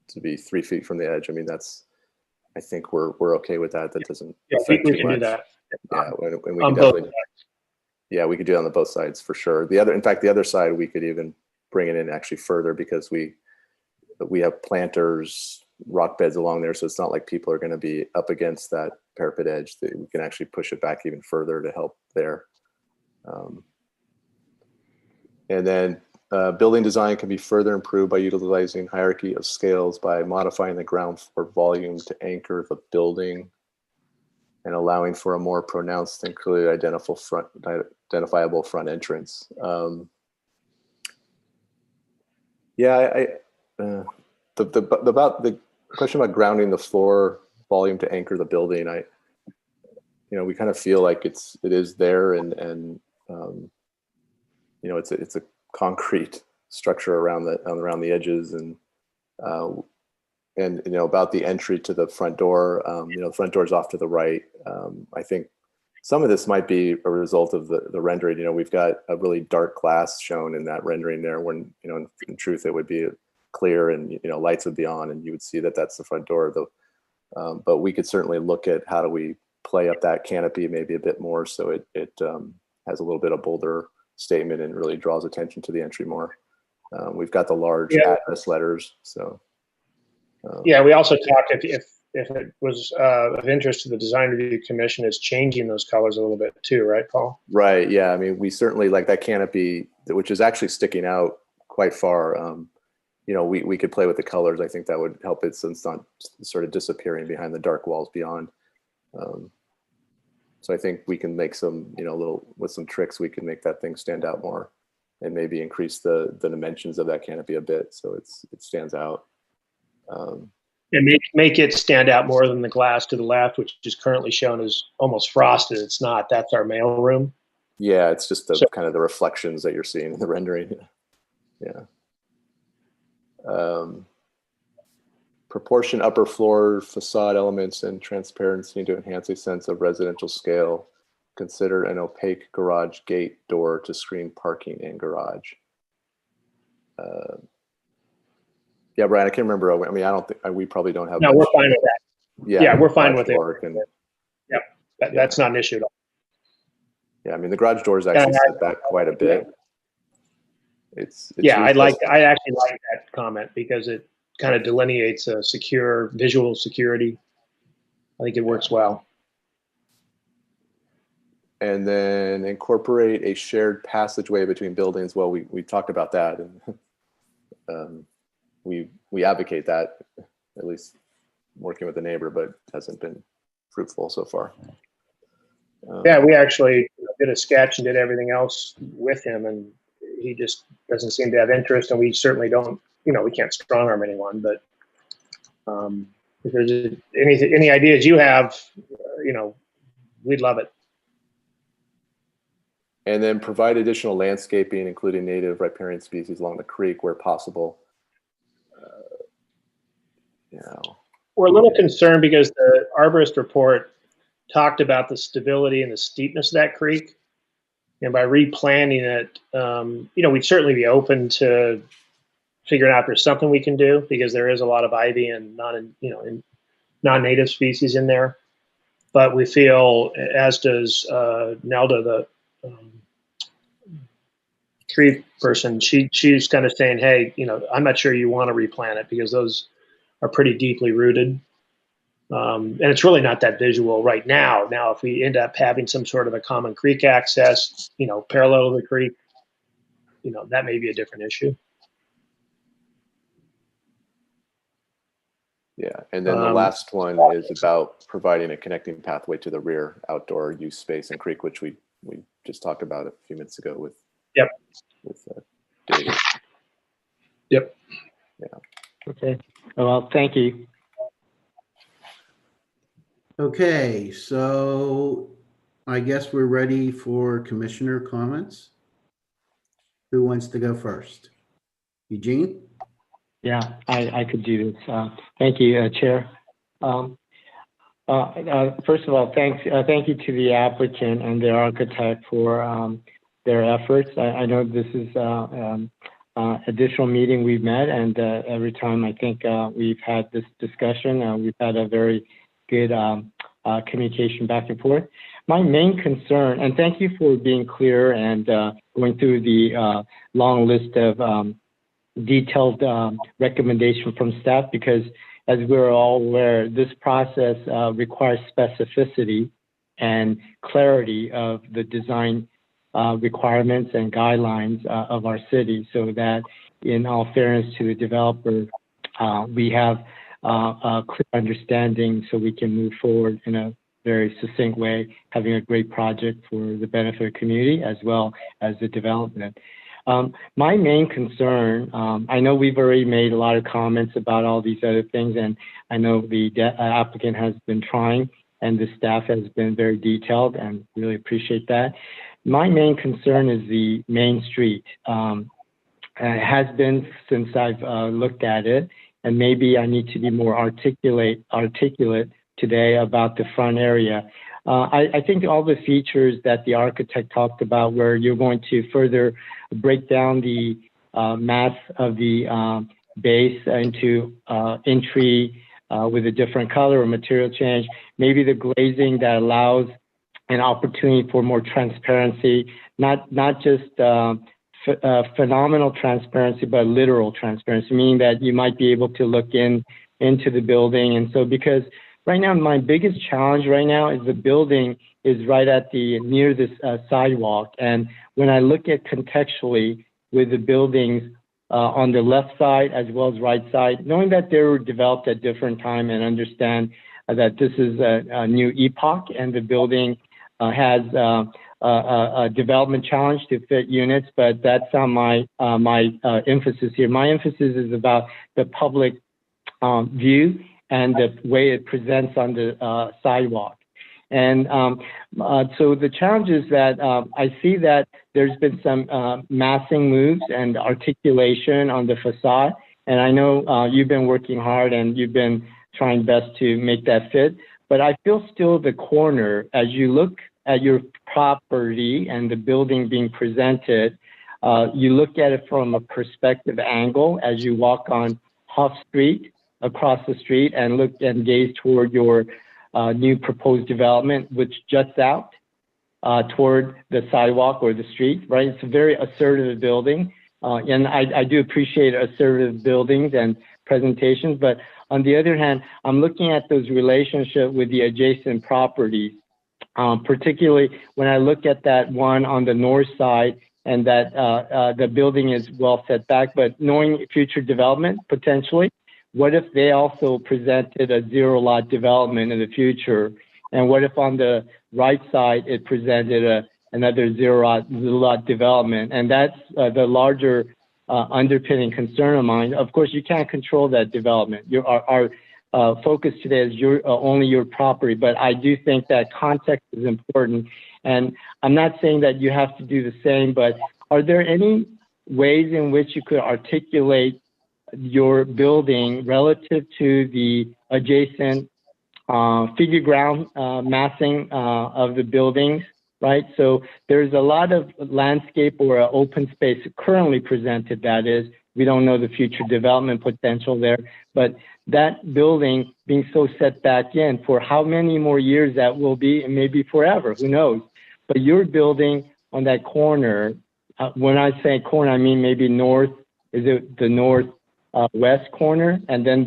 to be 3 feet from the edge, I mean, that's, I think we're okay with that. That doesn't affect we too can much. do that. Yeah, and we can definitely. Yeah, we could do it on the both sides for sure. In fact, the other side, we could even bring it in actually further, because we have planters, rock beds along there. So it's not like people are going to be up against that parapet edge. We can actually push it back even further to help there. And then building design can be further improved by utilizing hierarchy of scales by modifying the ground floor volume to anchor the building and allowing for a more pronounced and clearly identifiable front entrance. Yeah, about the question about grounding the floor volume to anchor the building, we kind of feel like it is there, and you know, it's a concrete structure around the edges, and you know, about the entry to the front door, you know, the front door is off to the right. I think some of this might be a result of the rendering. You know, we've got a really dark glass shown in that rendering there, when, you know, in truth it would be clear, and, you know, lights would be on and you would see that that's the front door, though. But we could certainly look at how do we play up that canopy maybe a bit more, so it has a little bit of bolder statement and really draws attention to the entry more. We've got the large Atlas letters, so. Yeah, we also talked, if if it was of interest to the Design Review Commission, is changing those colors a little bit too, right, Paul? Right. Yeah. I mean, we certainly like that canopy, which is actually sticking out quite far. You know, we could play with the colors. I think that would help it, since it's not sort of disappearing behind the dark walls beyond. So I think we can make some, you know, with some tricks, we can make that thing stand out more, and maybe increase the dimensions of that canopy a bit so it stands out. And make it stand out more than the glass to the left, which is currently shown as almost frosted. It's not. That's our mail room. Yeah, it's just kind of the reflections that you're seeing in the rendering. Yeah. Proportion upper floor facade elements and transparency to enhance a sense of residential scale. Consider an opaque garage gate door to screen parking and garage. Yeah, Brian, I can't remember. I mean, I don't think we probably don't have. No, we're fine with that. Yeah, we're fine with it. Yep, that's not an issue at all. Yeah, I mean, the garage door is actually set back quite a bit. It's yeah, I actually like that comment because it kind of delineates a secure visual security. I think it works well. And then incorporate a shared passageway between buildings. Well, we talked about that, and we advocate that, at least working with the neighbor, but it hasn't been fruitful so far. Yeah, we actually did a sketch and did everything else with him, and he just doesn't seem to have interest, and we certainly don't, you know, we can't strong arm anyone, but if there's any ideas you have, you know, we'd love it. And then provide additional landscaping, including native riparian species along the creek where possible. You know, we're a little concerned because the arborist report talked about the stability and the steepness of that creek. And by replanting it, you know, we'd certainly be open to figuring out if there's something we can do, because there is a lot of ivy and non-native species in there. But we feel, as does Nelda, the tree person, she's kind of saying, hey, you know, I'm not sure you want to replant it because those are pretty deeply rooted. And it's really not that visual right now. Now, if we end up having some sort of a common creek access, you know, parallel to the creek, you know, that may be a different issue. Yeah, and then the last one is about providing a connecting pathway to the rear outdoor use space and creek, which we just talked about a few minutes ago with David. Yep. Yeah. Okay. Well, thank you. Okay, so I guess we're ready for commissioner comments. Who wants to go first? Eugene? Yeah, I could do this. Thank you, Chair. First of all, thank you to the applicant and the architect for their efforts. I know this is additional meeting we've met, and every time I think we've had this discussion, we've had a very good communication back and forth. My main concern, and thank you for being clear and going through the long list of detailed recommendation from staff, because as we're all aware, this process requires specificity and clarity of the design requirements and guidelines of our city, so that in all fairness to the developer, we have a clear understanding so we can move forward in a very succinct way, having a great project for the benefit of the community as well as the development. My main concern, I know we've already made a lot of comments about all these other things, and I know the applicant has been trying and the staff has been very detailed, and really appreciate that. My main concern is the main street. It has been since I've looked at it, and maybe I need to be more articulate today about the front area. I think all the features that the architect talked about, where you're going to further break down the mass of the base into entry with a different color or material change, maybe the glazing that allows an opportunity for more transparency, not just phenomenal transparency, but literal transparency, meaning that you might be able to look in into the building. And so because right now, my biggest challenge right now is the building is right at near this sidewalk. And when I look at contextually with the buildings on the left side as well as right side, knowing that they were developed at different time and understand that this is a new epoch and the building has a development challenge to fit units, but that's not my emphasis here. My emphasis is about the public view and the way it presents on the sidewalk. And so the challenge is that I see that there's been some massing moves and articulation on the facade. And I know you've been working hard and you've been trying best to make that fit. But I feel still the corner, as you look at your property and the building being presented, you look at it from a perspective angle as you walk on Huff Street, across the street, and look and gaze toward your new proposed development, which juts out toward the sidewalk or the street, right? It's a very assertive building. And I do appreciate assertive buildings and presentations, but on the other hand, I'm looking at those relationships with the adjacent properties, particularly when I look at that one on the north side and that the building is well set back, but knowing future development potentially, what if they also presented a zero lot development in the future? And what if on the right side, it presented another zero lot development? And that's the larger underpinning concern of mine. Of course, you can't control that development. Our focus today is only your property, but I do think that context is important. And I'm not saying that you have to do the same, but are there any ways in which you could articulate your building relative to the adjacent figure ground massing of the buildings, right? So there's a lot of landscape or open space currently presented, that is. We don't know the future development potential there, but that building being so set back in for how many more years that will be, and maybe forever, who knows? But your building on that corner, when I say corner, I mean maybe north, is it the northwest corner, and then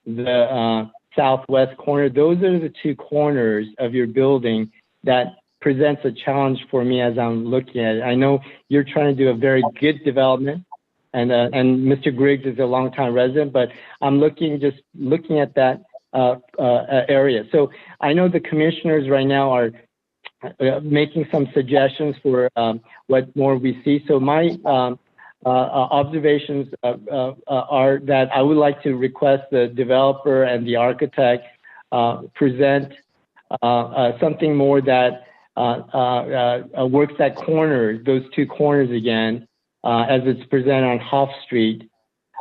the southwest corner? Those are the two corners of your building that presents a challenge for me as I'm looking at it. I know you're trying to do a very good development, and Mr. Griggs is a longtime resident, but I'm looking at that area. So I know the commissioners right now are making some suggestions for what more we see. So my observations are that I would like to request the developer and the architect present something more that works at corners, those two corners again, as it's presented on Hoff Street.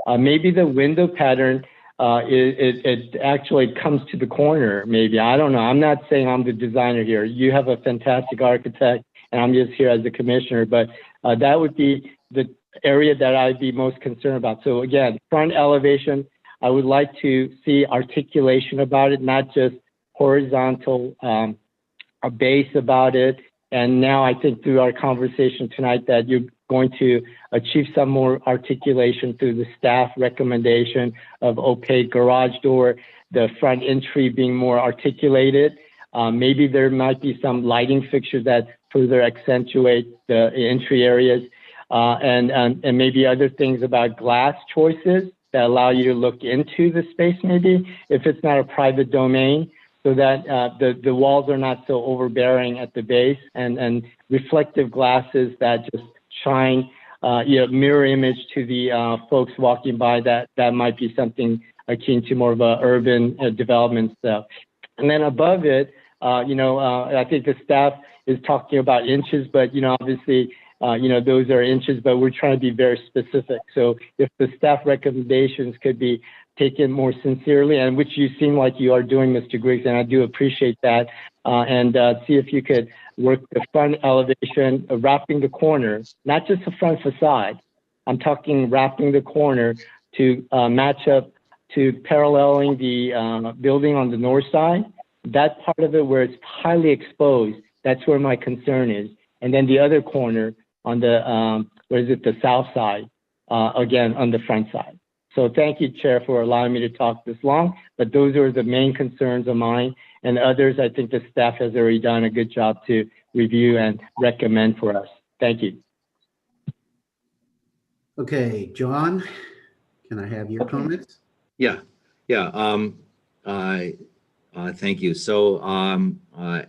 Maybe the window pattern, it actually comes to the corner, maybe. I don't know. I'm not saying I'm the designer here. You have a fantastic architect, and I'm just here as a commissioner, but that would be the area that I'd be most concerned about. So again, front elevation, I would like to see articulation about it, not just horizontal a base about it. And now I think through our conversation tonight that you're going to achieve some more articulation through the staff recommendation of opaque garage door, the front entry being more articulated. Maybe there might be some lighting fixtures that further accentuate the entry areas, and maybe other things about glass choices that allow you to look into the space, maybe if it's not a private domain, so that the walls are not so overbearing at the base, and reflective glasses that just shine, mirror image to the folks walking by. That might be something akin to more of a urban development stuff. And then above it, I think the staff is talking about inches, but obviously, those are inches, but we're trying to be very specific. So if the staff recommendations could be taken more sincerely, and which you seem like you are doing, Mr. Griggs, and I do appreciate that, and see if you could work the front elevation, wrapping the corner, not just the front facade. I'm talking wrapping the corner to match up to paralleling the building on the north side. That part of it where it's highly exposed, that's where my concern is. And then the other corner on the, the south side, again, on the front side. So thank you, Chair, for allowing me to talk this long, but those are the main concerns of mine. And others, I think the staff has already done a good job to review and recommend for us. Thank you. Okay, John, can I have your comments? Yeah, yeah. Thank you. So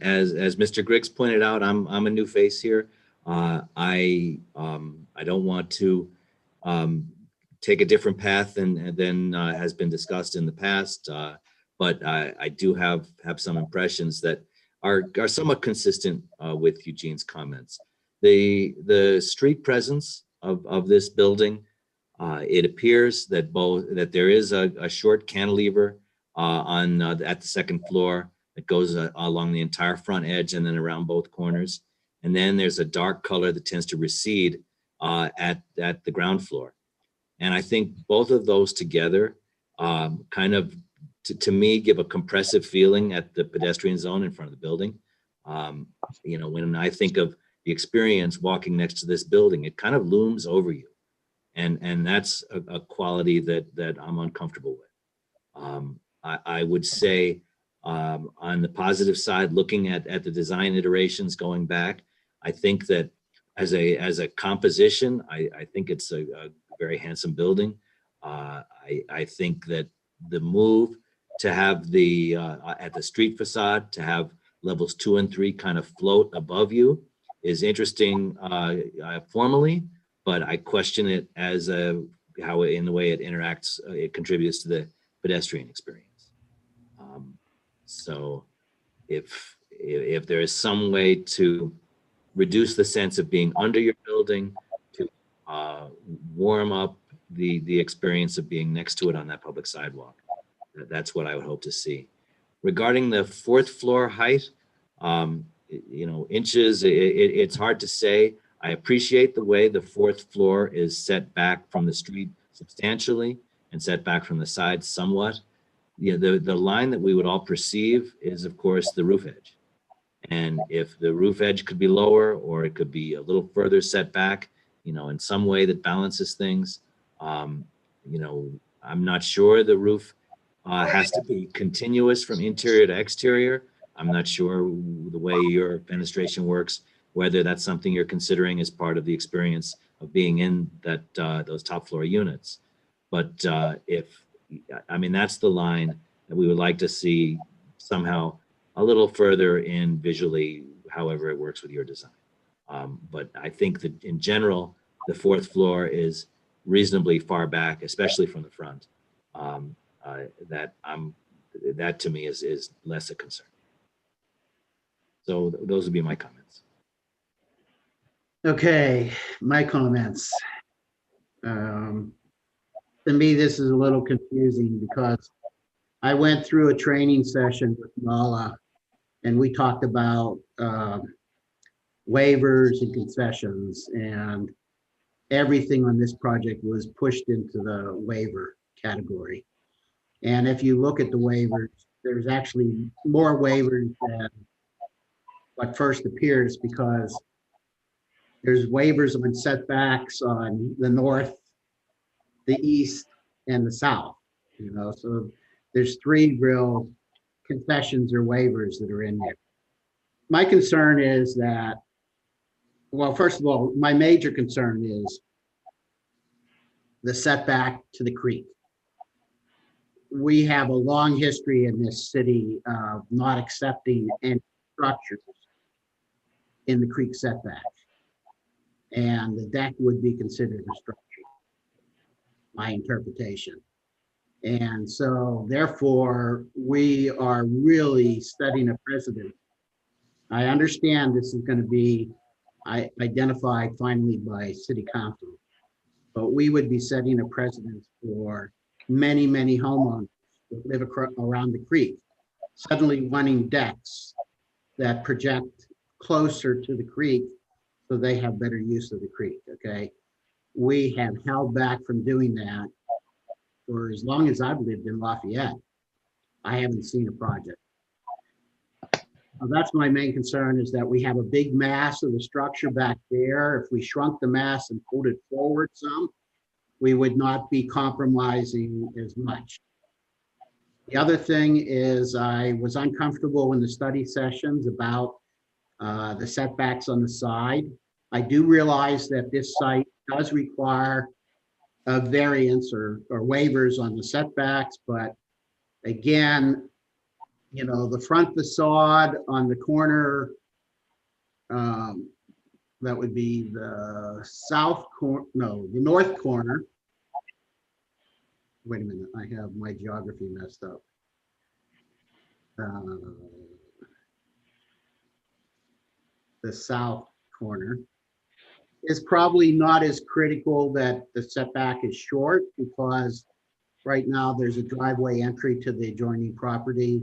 as Mr. Griggs pointed out, I'm a new face here. I don't want to take a different path than has been discussed in the past, but I do have some impressions that are somewhat consistent with Eugene's comments. The street presence of this building, it appears that there is a short cantilever at the second floor that goes along the entire front edge and then around both corners. And then there's a dark color that tends to recede at the ground floor. And I think both of those together kind of, to me, give a compressive feeling at the pedestrian zone in front of the building. You know, when I think of the experience walking next to this building, it kind of looms over you. And that's a quality that I'm uncomfortable with. I would say on the positive side, looking at the design iterations going back, I think that as a composition, I think it's a very handsome building. I think that the move to have at the street facade, to have levels 2 and 3 kind of float above you is interesting formally, but I question it as how in the way it interacts, it contributes to the pedestrian experience. So if there is some way to reduce the sense of being under your building, to warm up the experience of being next to it on that public sidewalk, that's what I would hope to see. Regarding the 4th floor height, you know, inches, it's hard to say. I appreciate the way the 4th floor is set back from the street substantially and set back from the side somewhat. You know, the line that we would all perceive is, of course, the roof edge. And if the roof edge could be lower, or it could be a little further set back, you know, in some way that balances things, you know, I'm not sure the roof has to be continuous from interior to exterior. I'm not sure the way your fenestration works, whether that's something you're considering as part of the experience of being in those top floor units. But I mean, that's the line that we would like to see somehow a little further in visually, however it works with your design. But I think that in general, the 4th floor is reasonably far back, especially from the front. That to me is less a concern. So those would be my comments. Okay, my comments. To me, this is a little confusing because I went through a training session with Nala and we talked about waivers and concessions, and everything on this project was pushed into the waiver category. And if you look at the waivers, there's actually more waivers than what first appears, because there's waivers on setbacks on the north, the east, and the south. You know, so there's 3 real concessions or waivers that are in there. My concern is that, well, first of all, my major concern is the setback to the creek. We have a long history in this city of not accepting any structures in the creek setback. And the deck would be considered a structure, my interpretation. And so therefore, we are really setting a precedent. I understand this is going to be identified finally by city council, but we would be setting a precedent for many, many homeowners that live around the creek, suddenly wanting decks that project closer to the creek so they have better use of the creek, okay? We have held back from doing that for as long as I've lived in Lafayette. I haven't seen a project. That's my main concern, is that we have a big mass of the structure back there. If we shrunk the mass and pulled it forward some, we would not be compromising as much. The other thing is I was uncomfortable in the study sessions about the setbacks on the side. I do realize that this site does require a variance or waivers on the setbacks, but again, you know, the front facade on the corner, that would be the the north corner. Wait a minute, I have my geography messed up. The south corner is probably not as critical that the setback is short, because right now there's a driveway entry to the adjoining property.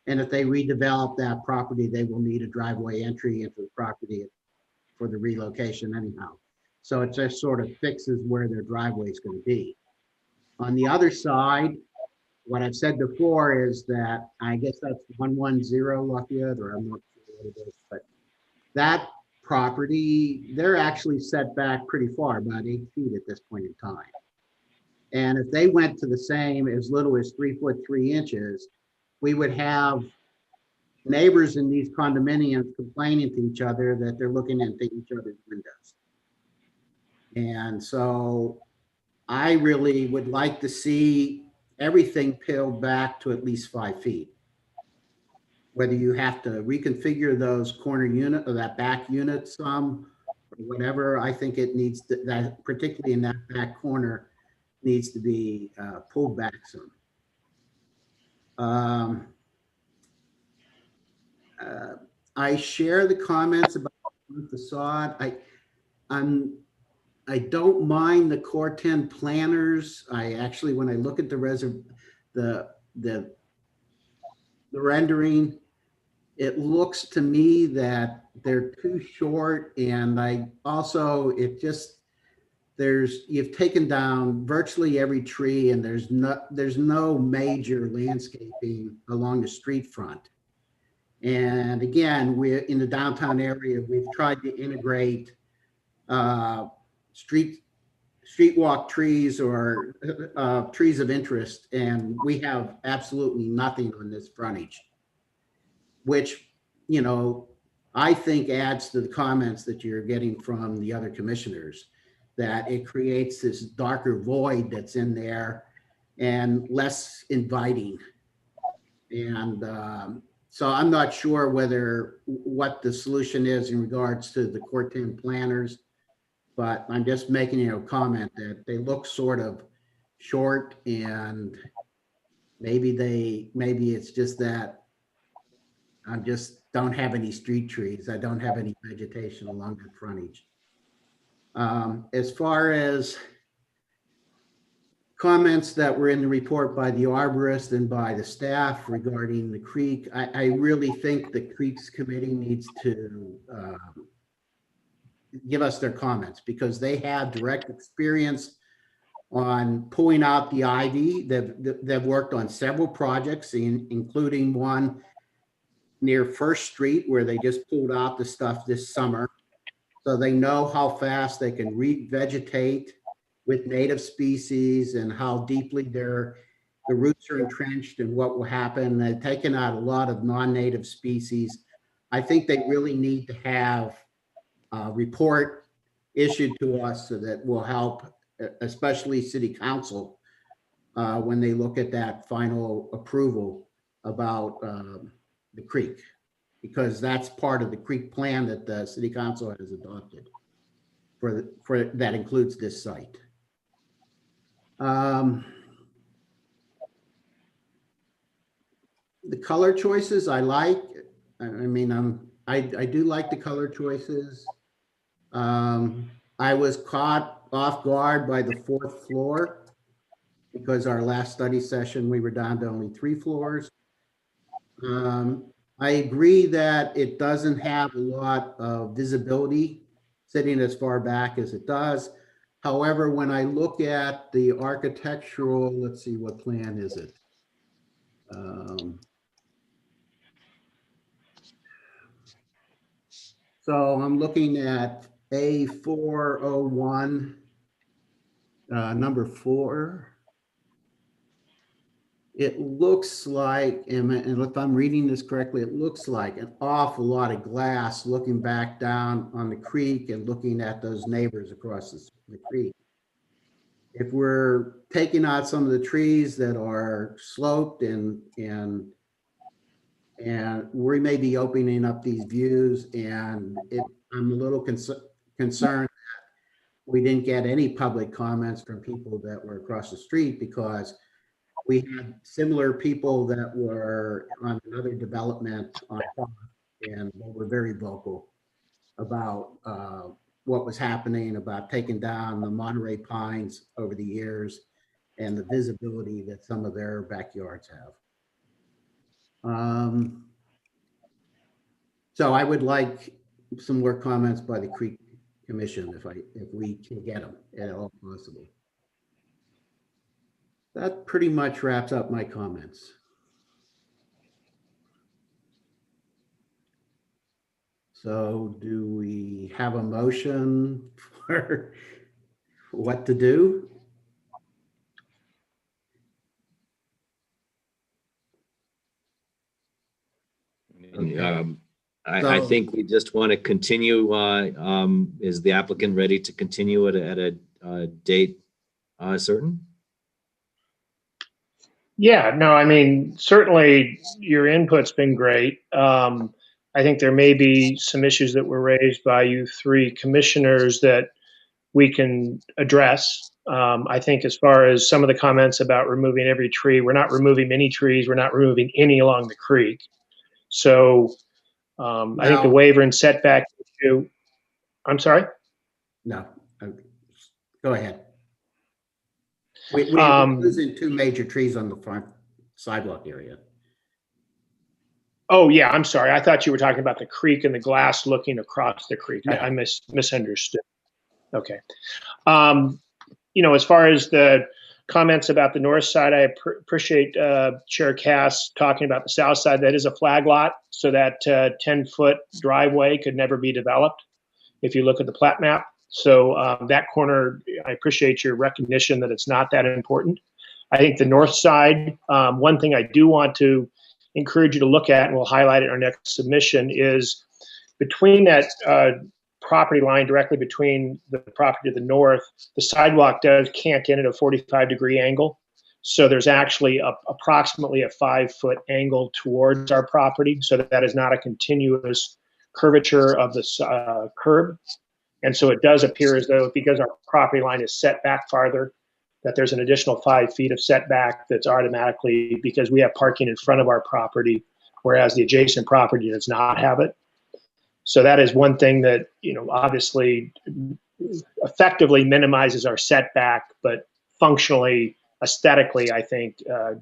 And if they redevelop that property, they will need a driveway entry into the property for the relocation anyhow. So it just sort of fixes where their driveway is going to be. On the other side, what I've said before is that, I guess that's 110 Lafayette, or I'm not sure what it is, but that property, they're actually set back pretty far, about 8 feet at this point in time. And if they went to the same, as little as 3 foot 3 inches, we would have neighbors in these condominiums complaining to each other that they're looking into each other's windows. And so I really would like to see everything peeled back to at least 5 feet. Whether you have to reconfigure those corner unit or that back unit some, or whatever, I think it needs to, that particularly in that back corner, needs to be pulled back some. I share the comments about the facade. I don't mind the Core 10 planners. I actually, when I look at the rendering, it looks to me that they're too short, and you've taken down virtually every tree, and there's no major landscaping along the street front. And again, we're in the downtown area. We've tried to integrate street walk trees or trees of interest, and we have absolutely nothing on this frontage, which, you know, I think adds to the comments that you're getting from the other commissioners, that it creates this darker void that's in there and less inviting. And so I'm not sure what the solution is in regards to the Core 10 planners, but I'm just making a comment that they look sort of short, and maybe it's just that I just don't have any street trees. I don't have any vegetation along the frontage. As far as comments that were in the report by the arborist and by the staff regarding the creek, I really think the Creeks Committee needs to give us their comments, because they have direct experience on pulling out the ivy. They've worked on several projects, including one near First Street where they just pulled out the stuff this summer. So they know how fast they can revegetate with native species and how deeply the roots are entrenched and what will happen. They've taken out a lot of non-native species. I think they really need to have a report issued to us so that will help, especially City Council, when they look at that final approval about the creek, because that's part of the creek plan that the City Council has adopted that includes this site. The color choices I like. I mean, I do like the color choices. I was caught off guard by the 4th floor, because our last study session, we were down to only 3 floors. I agree that it doesn't have a lot of visibility sitting as far back as it does. However, when I look at the architectural, let's see, what plan is it? So I'm looking at A401. Number 4. It looks like, and if I'm reading this correctly, it looks like an awful lot of glass looking back down on the creek and looking at those neighbors across the creek. If we're taking out some of the trees that are sloped and we may be opening up these views, and I'm a little concerned that we didn't get any public comments from people that were across the street, because we had similar people that were on another development on Park, and they were very vocal about what was happening, about taking down the Monterey pines over the years and the visibility that some of their backyards have. So I would like some more comments by the Creek Commission if we can get them at all possible. That pretty much wraps up my comments. So do we have a motion for what to do? Okay. I think we just want to continue. Is the applicant ready to continue at a date certain? Yeah, no, I mean, certainly your input's been great. I think there may be some issues that were raised by you 3 commissioners that we can address. I think as far as some of the comments about removing every tree, we're not removing any trees. We're not removing any along the creek. So I think the waiver and setback issue, I'm sorry? No, go ahead. We're losing 2 major trees on the front sidewalk area. Oh, yeah, I'm sorry. I thought you were talking about the creek and the glass looking across the creek. Yeah. I misunderstood. Okay. As far as the comments about the north side, I appreciate Chair Cass talking about the south side. That is a flag lot, so that 10-foot driveway could never be developed if you look at the plat map. So that corner, I appreciate your recognition that it's not that important. I think the north side, one thing I do want to encourage you to look at, and we'll highlight it in our next submission, is between that property line directly between the property to the north, the sidewalk does cant in at a 45-degree angle. So there's actually approximately a 5-foot angle towards our property. So that is not a continuous curvature of the curb. And so it does appear as though, because our property line is set back farther, that there's an additional 5 feet of setback that's automatically, because we have parking in front of our property, whereas the adjacent property does not have it. So that is one thing that, obviously effectively minimizes our setback, but functionally, aesthetically, I think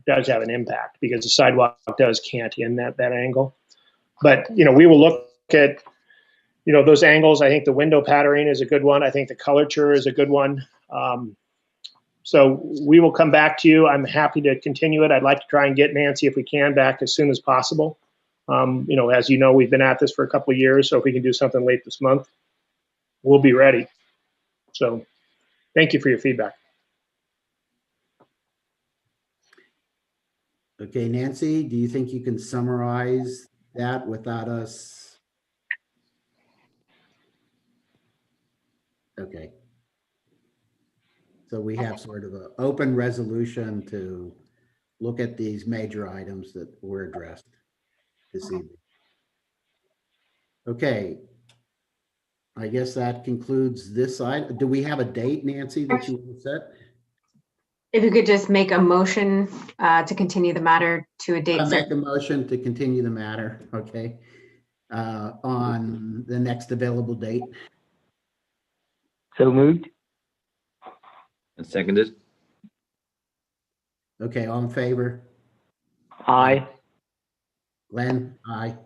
does have an impact, because the sidewalk does cant in that angle. But, we will look at, those angles. I think the window patterning is a good one. I think the colorture is a good one. So we will come back to you. I'm happy to continue it. I'd like to try and get Nancy, if we can, back as soon as possible. As you know, we've been at this for a couple of years, so if we can do something late this month, we'll be ready. So thank you for your feedback. Okay, Nancy, do you think you can summarize that without us? Okay. So we have sort of an open resolution to look at these major items that were addressed this evening. Okay. I guess that concludes this item. Do we have a date, Nancy, that you want to set? If you could just make a motion to continue the matter to a date. I'll make a motion to continue the matter, okay, on the next available date. So moved. And seconded? Okay, all in favor? Aye. Glenn, aye.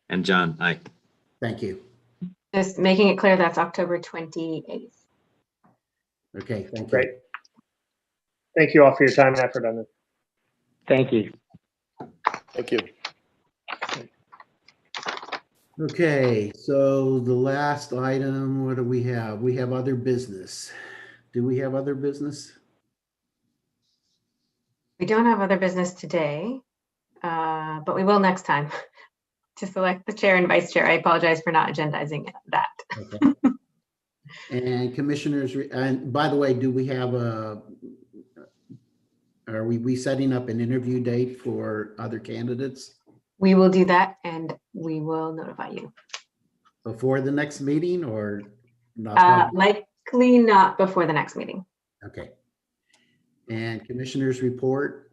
And John, aye. Thank you. Just making it clear that's October 28th. Okay, thank you. Great. Thank you all for your time and effort on this. Thank you. Thank you. Okay, so the last item, what do we have? We have other business. Do we have other business? We don't have other business today, but we will next time to select the chair and vice chair. I apologize for not agendizing that. Okay. And commissioners, and by the way, do we have are we setting up an interview date for other candidates We will do that and we will notify you. before the next meeting or not? Likely not before the next meeting. Okay. And commissioners report.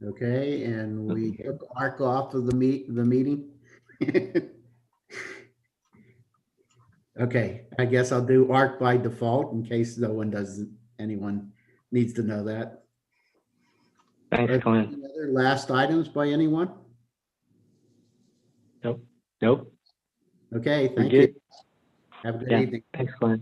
Okay, and we took ARC off of the meeting. Okay, I guess I'll do ARC by default in case anyone needs to know that. Thanks, Glenn. Any other last items by anyone? Nope. Okay, We're thank you. good. Have a good Yeah. evening. Thanks, Glenn.